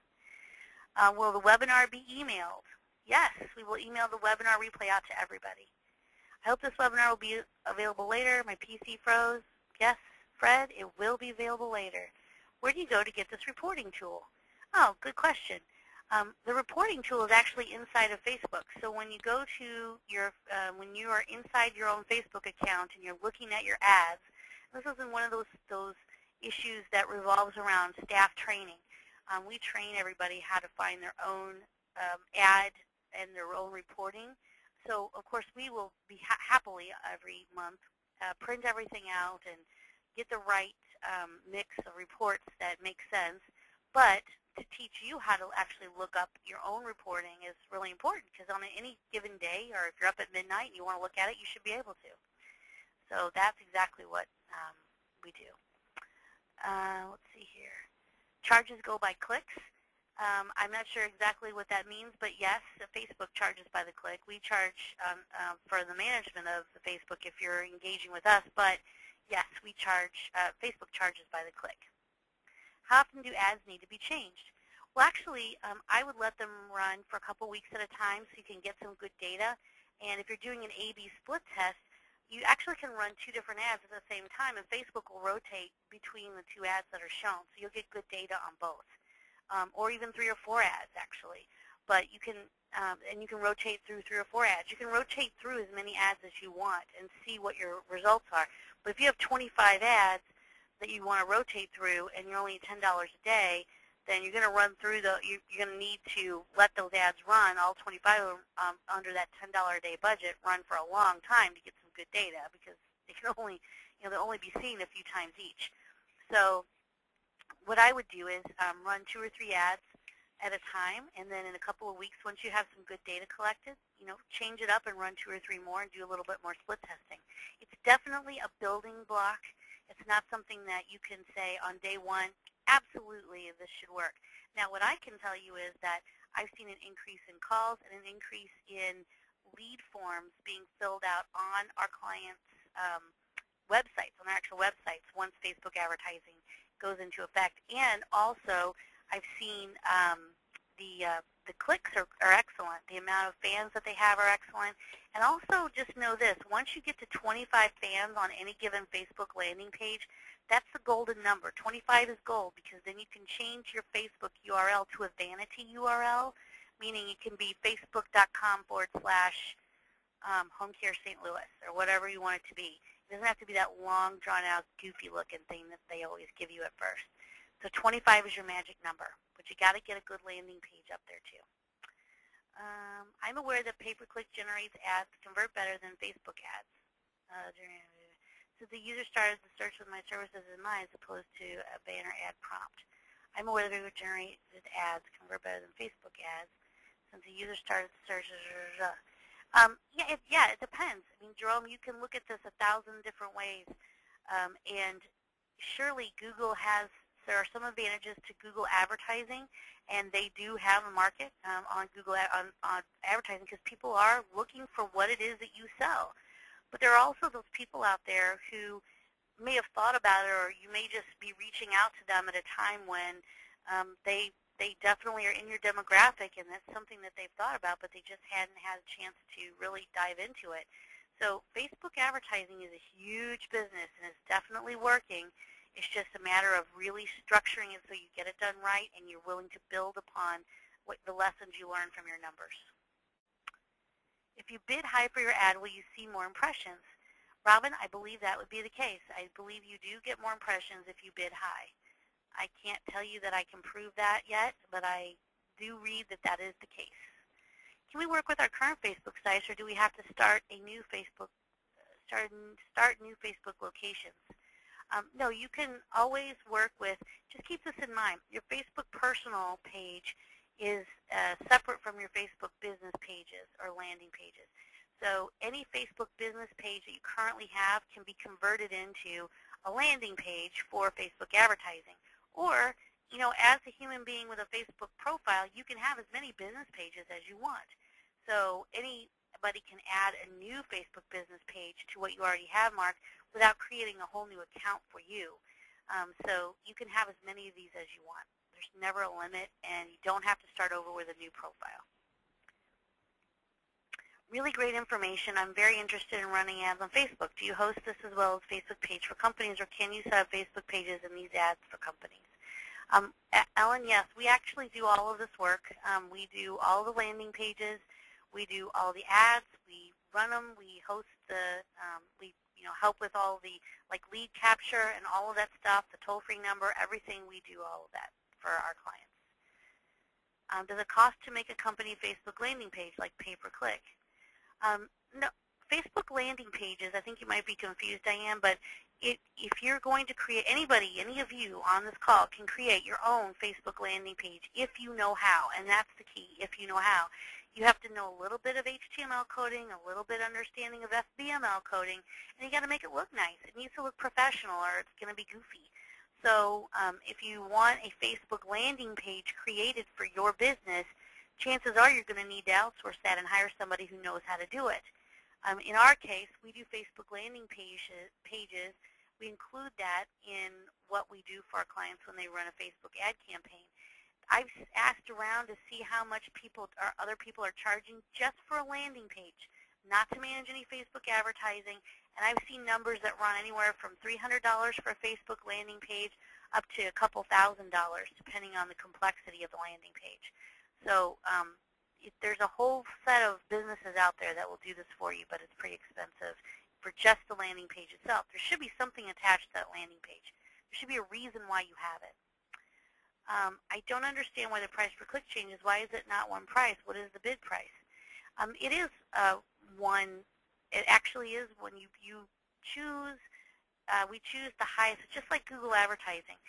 Will the webinar be emailed? Yes, we will email the webinar replay out to everybody. I hope this webinar will be available later. My PC froze. Yes, Fred, it will be available later. Where do you go to get this reporting tool? Oh, good question. The reporting tool is actually inside of Facebook. So when you go to your, when you are inside your own Facebook account and you're looking at your ads, this is one of those issues that revolves around staff training. We train everybody how to find their own ad and their own reporting. So, of course, we will be happily every month print everything out and get the right mix of reports that make sense. But to teach you how to actually look up your own reporting is really important, because on any given day, or if you're up at midnight and you want to look at it, you should be able to. So that's exactly what we do. Let's see here. Charges go by clicks. I'm not sure exactly what that means, but yes, Facebook charges by the click. We charge for the management of the Facebook if you're engaging with us, but yes, we charge, Facebook charges by the click. How often do ads need to be changed? Well, actually, I would let them run for a couple weeks at a time so you can get some good data. And if you're doing an A/B split test, you actually can run two different ads at the same time, and Facebook will rotate between the two ads that are shown, so you'll get good data on both, or even 3 or 4 ads, actually. But you can, and you can rotate through 3 or 4 ads. You can rotate through as many ads as you want and see what your results are. But if you have 25 ads that you want to rotate through and you're only $10 a day, then you're going to run through you're going to need to let those ads run, all 25 of them, under that $10 a day budget, run for a long time to get some good data, because they can only, they'll only be seen a few times each. So what I would do is run 2 or 3 ads at a time, and then in a couple of weeks, once you have some good data collected, change it up and run 2 or 3 more and do a little bit more split testing. It's definitely a building block. It's not something that you can say on day one, absolutely, this should work. Now, what I can tell you is that I've seen an increase in calls and an increase in lead forms being filled out on our clients' websites, on their actual websites, once Facebook advertising goes into effect. And also, I've seen the clicks are excellent. The amount of fans that they have are excellent. And also, just know this, once you get to 25 fans on any given Facebook landing page, that's the golden number. 25 is gold, because then you can change your Facebook URL to a vanity URL, meaning it can be facebook.com/Home Care St. Louis, or whatever you want it to be. It doesn't have to be that long, drawn-out, goofy-looking thing that they always give you at first. So 25 is your magic number, but you got to get a good landing page up there too. I'm aware that pay-per-click generates ads that convert better than Facebook ads. So the user started the search with my services in mind as opposed to a banner ad prompt. I'm aware that pay-per-click generated ads convert better than Facebook ads since the user started the search. Yeah, it depends. I mean, Jerome, you can look at this 1,000 different ways, and surely Google there are some advantages to Google advertising, and they do have a market on Google on advertising, because people are looking for what it is that you sell. But there are also those people out there who may have thought about it, or you may just be reaching out to them at a time when they definitely are in your demographic, and that's something that they've thought about, but they just hadn't had a chance to really dive into it. So Facebook advertising is a huge business, and it's definitely working. It's just a matter of really structuring it so you get it done right and you're willing to build upon the lessons you learn from your numbers. If you bid high for your ad, will you see more impressions? Robin, I believe that would be the case. I believe you do get more impressions if you bid high. I can't tell you that I can prove that yet, but I do read that that is the case. Can we work with our current Facebook sites, or do we have to start a new Facebook, start new Facebook locations? No, you can always work with, just keep this in mind, your Facebook personal page is separate from your Facebook business pages or landing pages. So any Facebook business page that you currently have can be converted into a landing page for Facebook advertising. Or, as a human being with a Facebook profile, you can have as many business pages as you want. So anybody can add a new Facebook business page to what you already have, Mark, without creating a whole new account for you. So you can have as many of these as you want. There's never a limit, and you don't have to start over with a new profile. Really great information. I'm very interested in running ads on Facebook. Do you host this as well as Facebook page for companies, or can you set up Facebook pages and these ads for companies? Ellen, yes, we actually do all of this work. We do all the landing pages. We do all the ads. We run them. We host we help with all the lead capture and all of that stuff, the toll-free number, everything. We do all of that for our clients. Does it cost to make a company Facebook landing page like pay-per-click? No, Facebook landing pages, I think you might be confused, Diane, but if you're going to create, any of you on this call can create your own Facebook landing page if you know how, and that's the key, if you know how. You have to know a little bit of HTML coding, a little bit understanding of FBML coding, and you got to make it look nice. It needs to look professional, or it's going to be goofy. So if you want a Facebook landing page created for your business, chances are you're going to need to outsource that and hire somebody who knows how to do it. In our case, we do Facebook landing pages. We include that in what we do for our clients when they run a Facebook ad campaign. I've asked around to see how much other people are charging just for a landing page, not to manage any Facebook advertising, and I've seen numbers that run anywhere from $300 for a Facebook landing page up to a couple $1,000, depending on the complexity of the landing page. So there's a whole set of businesses out there that will do this for you, but it's pretty expensive for just the landing page itself. There should be something attached to that landing page. There should be a reason why you have it. I don't understand why the price per click changes. Why is it not one price? What is the bid price? It is one. It actually is when you choose. We choose the highest, just like Google advertising.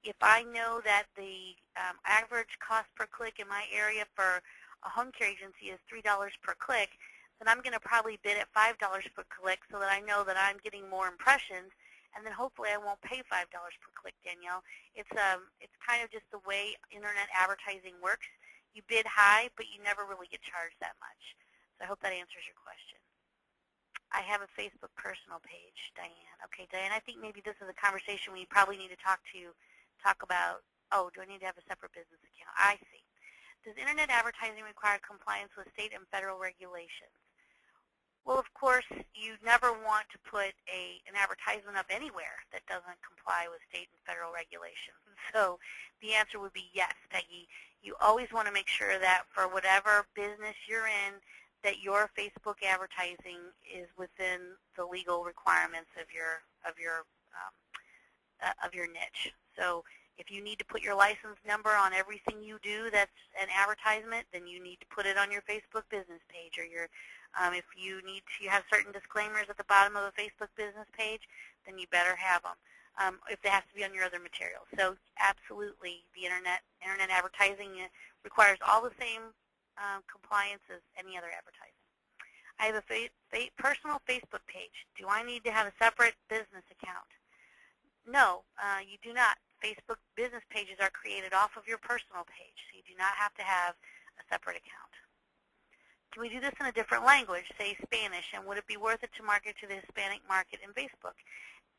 If I know that the average cost per click in my area for a home care agency is $3 per click, then I'm going to probably bid at $5 per click so that I know that I'm getting more impressions, and then hopefully I won't pay $5 per click, Danielle. It's kind of just the way internet advertising works. You bid high, but you never really get charged that much. So I hope that answers your question. I have a Facebook personal page, Diane. Okay, Diane, I think maybe this is a conversation we probably need to talk about, oh, do I need to have a separate business account? I see. Does internet advertising require compliance with state and federal regulations? Well, of course, you never want to put an advertisement up anywhere that doesn't comply with state and federal regulations. So the answer would be yes, Peggy. You always want to make sure that for whatever business you're in, that your Facebook advertising is within the legal requirements of your niche. So if you need to put your license number on everything you do that's an advertisement, then you need to put it on your Facebook business page, or if you need to have certain disclaimers at the bottom of a Facebook business page, then you better have them. If it has to be on your other materials. So absolutely, the internet advertising requires all the same compliance as any other advertising. I have a personal Facebook page. Do I need to have a separate business account? No, you do not. Facebook business pages are created off of your personal page, so you do not have to have a separate account. Can we do this in a different language, say Spanish, and would it be worth it to market to the Hispanic market in Facebook?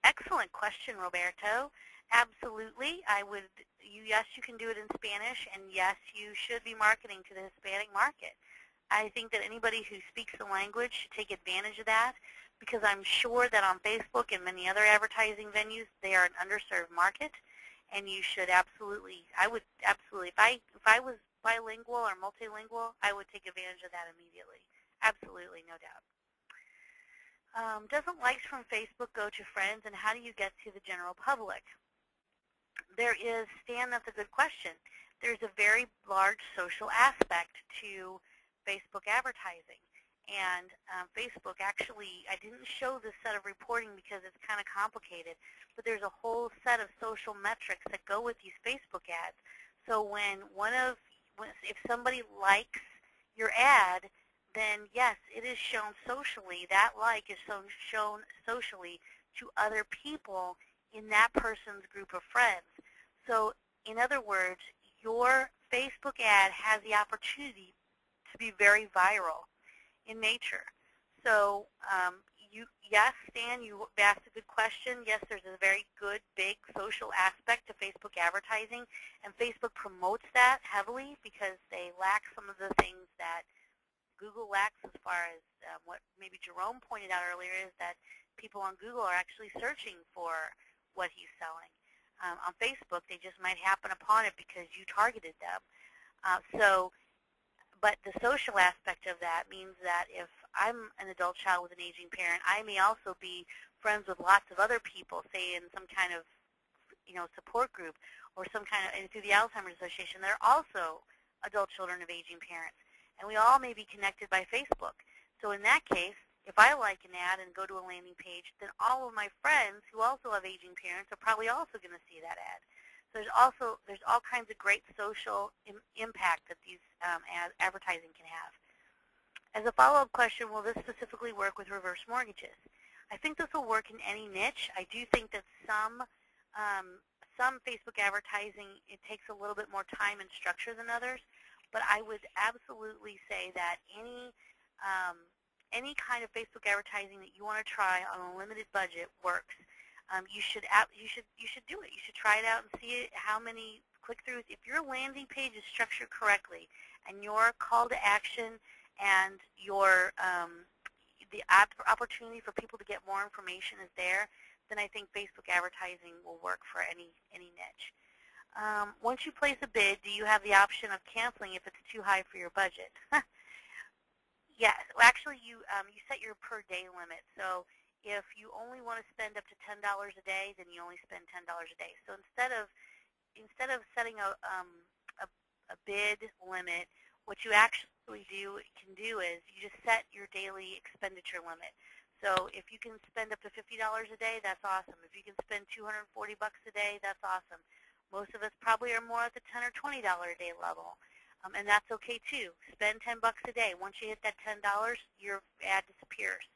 Excellent question, Roberto. Absolutely. Yes, you can do it in Spanish, and yes, you should be marketing to the Hispanic market. I think that anybody who speaks the language should take advantage of that, because I'm sure that on Facebook and many other advertising venues, they are an underserved market, and you should absolutely, I would absolutely, if I was bilingual or multilingual, I would take advantage of that immediately. Absolutely, no doubt. Doesn't likes from Facebook go to friends, and how do you get to the general public? Stan, that's a good question. There's a very large social aspect to Facebook advertising. And Facebook actually, I didn't show this set of reporting because it's kind of complicated, but there's a whole set of social metrics that go with these Facebook ads. So if somebody likes your ad, then yes, it is shown socially. That like is shown socially to other people in that person's group of friends. So in other words, your Facebook ad has the opportunity to be very viral in nature. So yes, Stan, you asked a good question. Yes, there's a very good, big social aspect to Facebook advertising, and Facebook promotes that heavily because they lack some of the things that Google lacks, as far as what maybe Jerome pointed out earlier, is that people on Google are actually searching for what he's selling. On Facebook, they just might happen upon it because you targeted them. But the social aspect of that means that if I'm an adult child with an aging parent, I may also be friends with lots of other people, say in some kind of support group or some kind of, and through the Alzheimer's Association, they're also adult children of aging parents. And we all may be connected by Facebook. So in that case, if I like an ad and go to a landing page, then all of my friends who also have aging parents are probably also going to see that ad. So there's all kinds of great social impact that these advertising can have. As a follow-up question, will this specifically work with reverse mortgages? I think this will work in any niche. I do think that some Facebook advertising, it takes a little bit more time and structure than others. But I would absolutely say that any kind of Facebook advertising that you want to try on a limited budget works. You should do it. You should try it out and see how many click-throughs. If your landing page is structured correctly, and your call to action and your the opportunity for people to get more information is there, then I think Facebook advertising will work for any niche. Once you place a bid, do you have the option of canceling if it's too high for your budget? Yes. Well, actually, you set your per day limit. So if you only want to spend up to $10 a day, then you only spend $10 a day. So instead of setting a bid limit, what you actually can do is you just set your daily expenditure limit. So if you can spend up to $50 a day, that's awesome. If you can spend $240 a day, that's awesome. Most of us probably are more at the $10 or $20 a day level, and that's okay too. Spend $10 a day. Once you hit that $10, your ad disappears,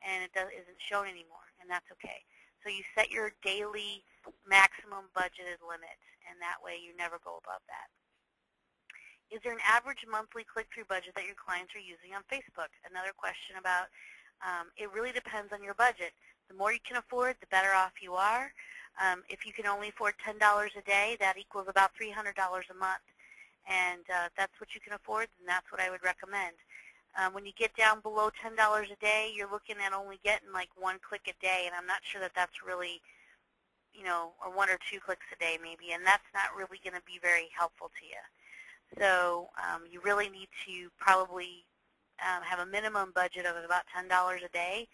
and it isn't shown anymore, and that's okay. So you set your daily maximum budgeted limit, and that way you never go above that. Is there an average monthly click-through budget that your clients are using on Facebook? Another question about it really depends on your budget. The more you can afford, the better off you are. If you can only afford $10 a day, that equals about $300 a month. And if that's what you can afford, then that's what I would recommend. When you get down below $10 a day, you're looking at only getting like 1 click a day, and I'm not sure that that's really, or 1 or 2 clicks a day maybe, and that's not really going to be very helpful to you. So you really need to probably have a minimum budget of about $10 a day.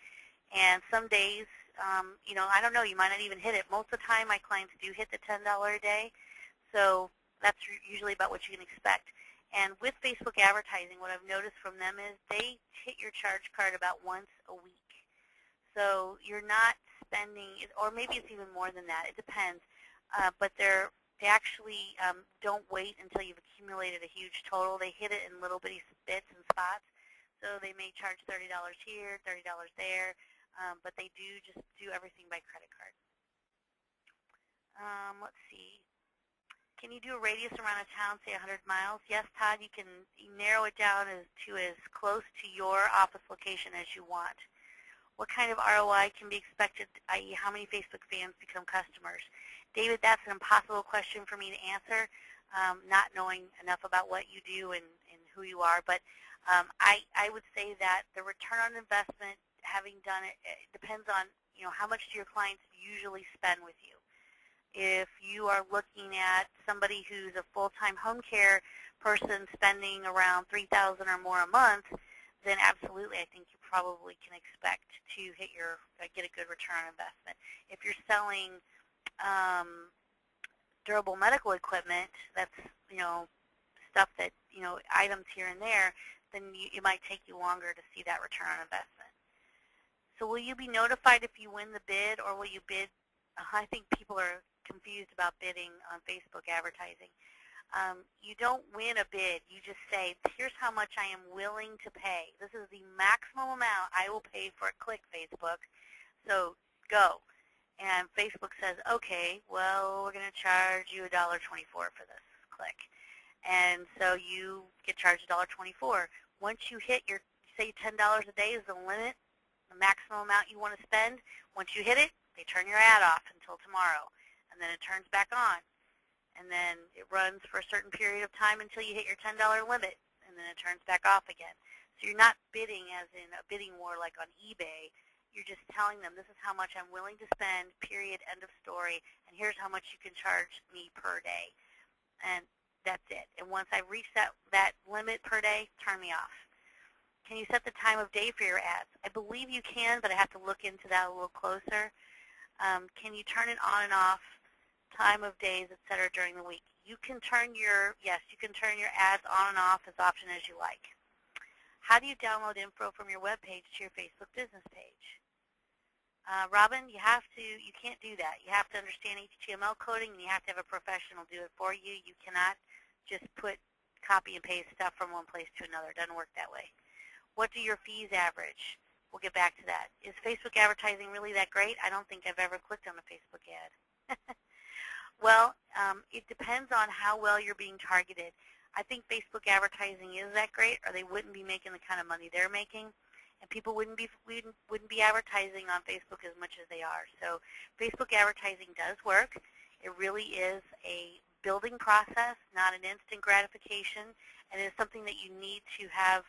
And some days, I don't know, you might not even hit it. Most of the time, my clients do hit the $10 a day. So that's usually about what you can expect. And with Facebook advertising, what I've noticed from them is they hit your charge card about once a week. So you're not spending, or maybe it's even more than that. It depends. But they actually don't wait until you've accumulated a huge total. They hit it in little bitty bits and spots. So they may charge $30 here, $30 there, but they do just do everything by credit card. Let's see. Can you do a radius around a town, say 100 miles? Yes, Todd, you can narrow it down to as close to your office location as you want. What kind of ROI can be expected, i.e. how many Facebook fans become customers? David, that's an impossible question for me to answer, not knowing enough about what you do and who you are. But I would say that the return on investment, having done it, it depends on how much do your clients usually spend with you. If you are looking at somebody who's a full-time home care person spending around $3,000 or more a month, then absolutely I think you probably can expect to get a good return on investment. If you're selling durable medical equipment, that's stuff that items here and there, then it might take you longer to see that return on investment. So will you be notified if you win the bid, or will you bid? I think people are confused about bidding on Facebook advertising. You don't win a bid. You just say, here's how much I am willing to pay. This is the maximum amount I will pay for a click, Facebook. So go. And Facebook says, okay, well, we're going to charge you $1.24 for this click. And so you get charged $1.24. Once you hit your, say $10 a day is the limit, the maximum amount you want to spend, once you hit it, they turn your ad off until tomorrow. And then it turns back on. And then it runs for a certain period of time until you hit your $10 limit, and then it turns back off again. So you're not bidding as in a bidding war like on eBay. You're just telling them this is how much I'm willing to spend, period, end of story, and here's how much you can charge me per day. And that's it. And once I reach that limit per day, turn me off. Can you set the time of day for your ads? I believe you can, but I have to look into that a little closer. Can you turn it on and off, time of days, etc. during the week? You can turn your ads on and off as often as you like. How do you download info from your web page to your Facebook business page? Robin, you can't do that. You have to understand HTML coding, and you have to have a professional do it for you. You cannot just copy and paste stuff from one place to another. It doesn't work that way. What do your fees average? We'll get back to that. Is Facebook advertising really that great? I don't think I've ever clicked on a Facebook ad. Well, it depends on how well you're being targeted. I think Facebook advertising is that great, or they wouldn't be making the kind of money they're making, and people wouldn't be advertising on Facebook as much as they are. So Facebook advertising does work. It really is a building process, not an instant gratification, and it's something that you need to have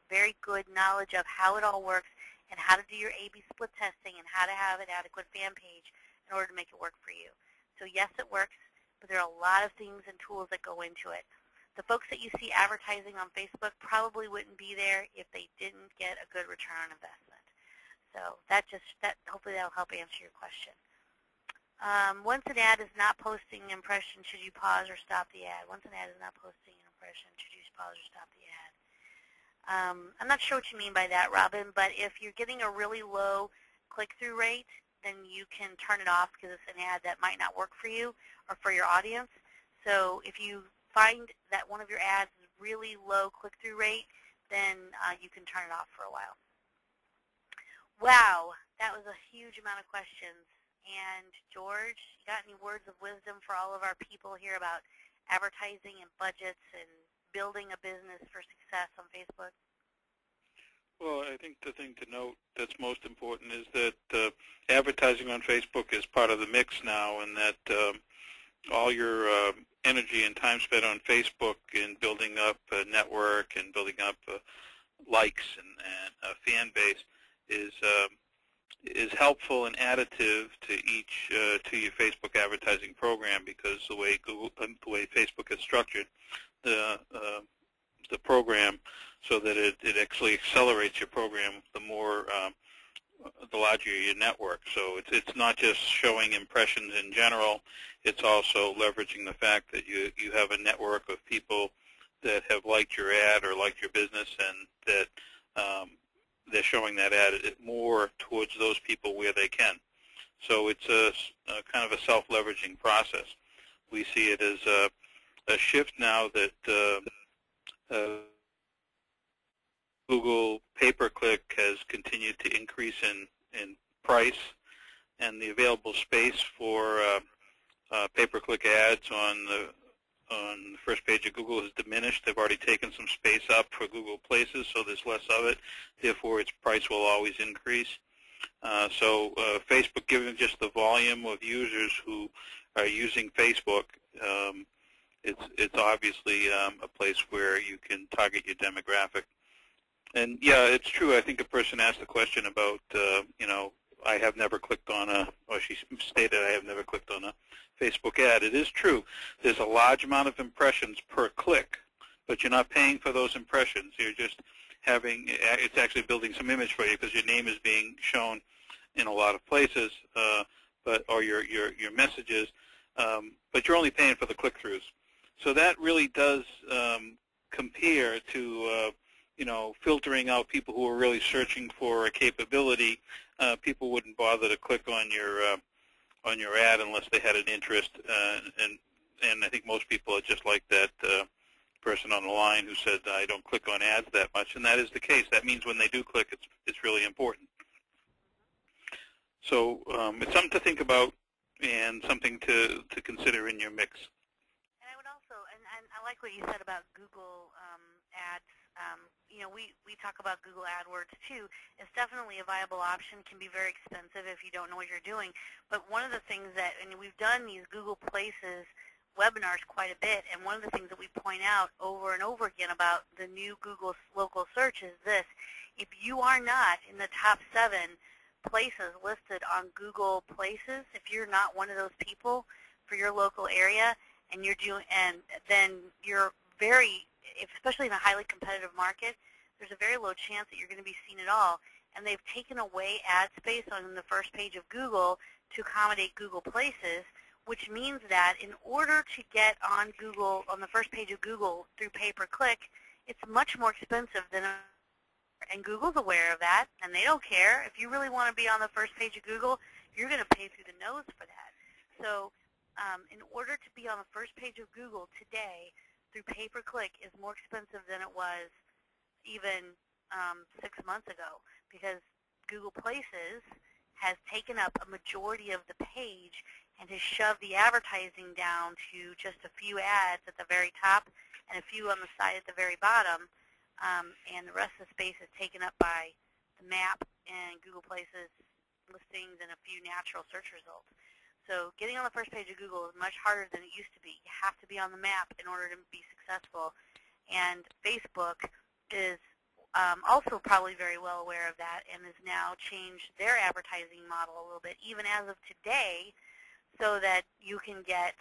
very good knowledge of how it all works and how to do your A/B split testing and how to have an adequate fan page in order to make it work for you. So yes, it works, but there are a lot of things and tools that go into it. The folks that you see advertising on Facebook probably wouldn't be there if they didn't get a good return on investment. So hopefully that'll help answer your question. Once an ad is not posting an impression, should you pause or stop the ad? Once an ad is not posting an impression, should you pause or stop the ad? I'm not sure what you mean by that, Robin, but if you're getting a really low click-through rate, then you can turn it off because it's an ad that might not work for you or for your audience. So if you find that one of your ads is really low click-through rate, then you can turn it off for a while. Wow, that was a huge amount of questions. And George, you got any words of wisdom for all of our people here about advertising and budgets and building a business for success on Facebook? Well, I think the thing to note that's most important is that advertising on Facebook is part of the mix now, and that all your energy and time spent on Facebook in building up a network and building up likes and a fan base is helpful and additive to your Facebook advertising program, because the way Facebook is structured, the program, so that it actually accelerates your program the larger your network. So it's not just showing impressions in general, it's also leveraging the fact that you have a network of people that have liked your ad or liked your business, and that they're showing that ad more towards those people where they can. So it's a kind of a self-leveraging process. We see it as a shift now that Google pay-per-click has continued to increase in price, and the available space for pay-per-click ads on the first page of Google has diminished. They've already taken some space up for Google Places, so there's less of it. Therefore, its price will always increase. So Facebook, given just the volume of users who are using Facebook, it's obviously a place where you can target your demographic. And yeah, it's true. I think a person asked a question about, I have never clicked on or she stated I have never clicked on a Facebook ad. It is true. There's a large amount of impressions per click, but you're not paying for those impressions. You're just it's actually building some image for you because your name is being shown in a lot of places, or your messages, but you're only paying for the click-throughs. So that really does compare to filtering out people who are really searching for a capability. People wouldn't bother to click on your ad unless they had an interest, and I think most people are just like that person on the line who said, I don't click on ads that much, and that is the case. That means when they do click, it's really important. So it's something to think about and something to consider in your mix. And I would also, and I like what you said about Google ads. We talk about Google AdWords too. It's definitely a viable option. Can be very expensive if you don't know what you're doing. But one of the things that, and we've done these Google Places webinars quite a bit, and one of the things that we point out over and over again about the new Google local search is this: if you are not in the top 7 places listed on Google Places, if you're not one of those people for your local area, and then you're very, especially in a highly competitive market, there's a very low chance that you're going to be seen at all. And they've taken away ad space on the first page of Google to accommodate Google Places, which means that in order to get on Google, on the first page of Google through pay-per-click, it's much more expensive than and Google's aware of that, and they don't care. If you really want to be on the first page of Google, you're going to pay through the nose for that. So in order to be on the first page of Google today, through pay-per-click is more expensive than it was even 6 months ago, because Google Places has taken up a majority of the page and has shoved the advertising down to just a few ads at the very top and a few on the side at the very bottom, and the rest of the space is taken up by the map and Google Places listings and a few natural search results. So getting on the first page of Google is much harder than it used to be. You have to be on the map in order to be successful. And Facebook is also probably very well aware of that and has now changed their advertising model a little bit, even as of today, so that you can get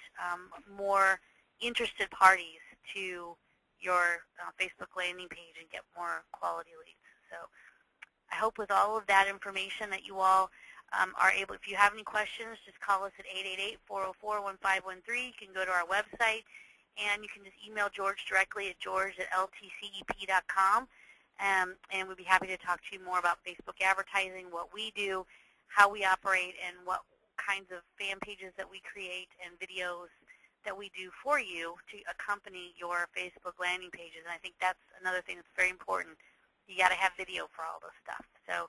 more interested parties to your Facebook landing page and get more quality leads. So I hope with all of that information that you all are able, if you have any questions, just call us at 888-404-1513. You can go to our website, and you can just email George directly at george@ltcep.com, and we'd be happy to talk to you more about Facebook advertising, what we do, how we operate, and what kinds of fan pages that we create and videos that we do for you to accompany your Facebook landing pages. And I think that's another thing that's very important. You got to have video for all this stuff. So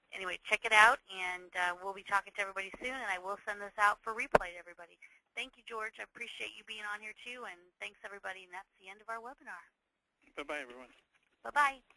anyway, check it out, and we'll be talking to everybody soon, and I will send this out for replay to everybody. Thank you, George. I appreciate you being on here, too, and thanks, everybody, and that's the end of our webinar. Bye-bye, everyone. Bye-bye.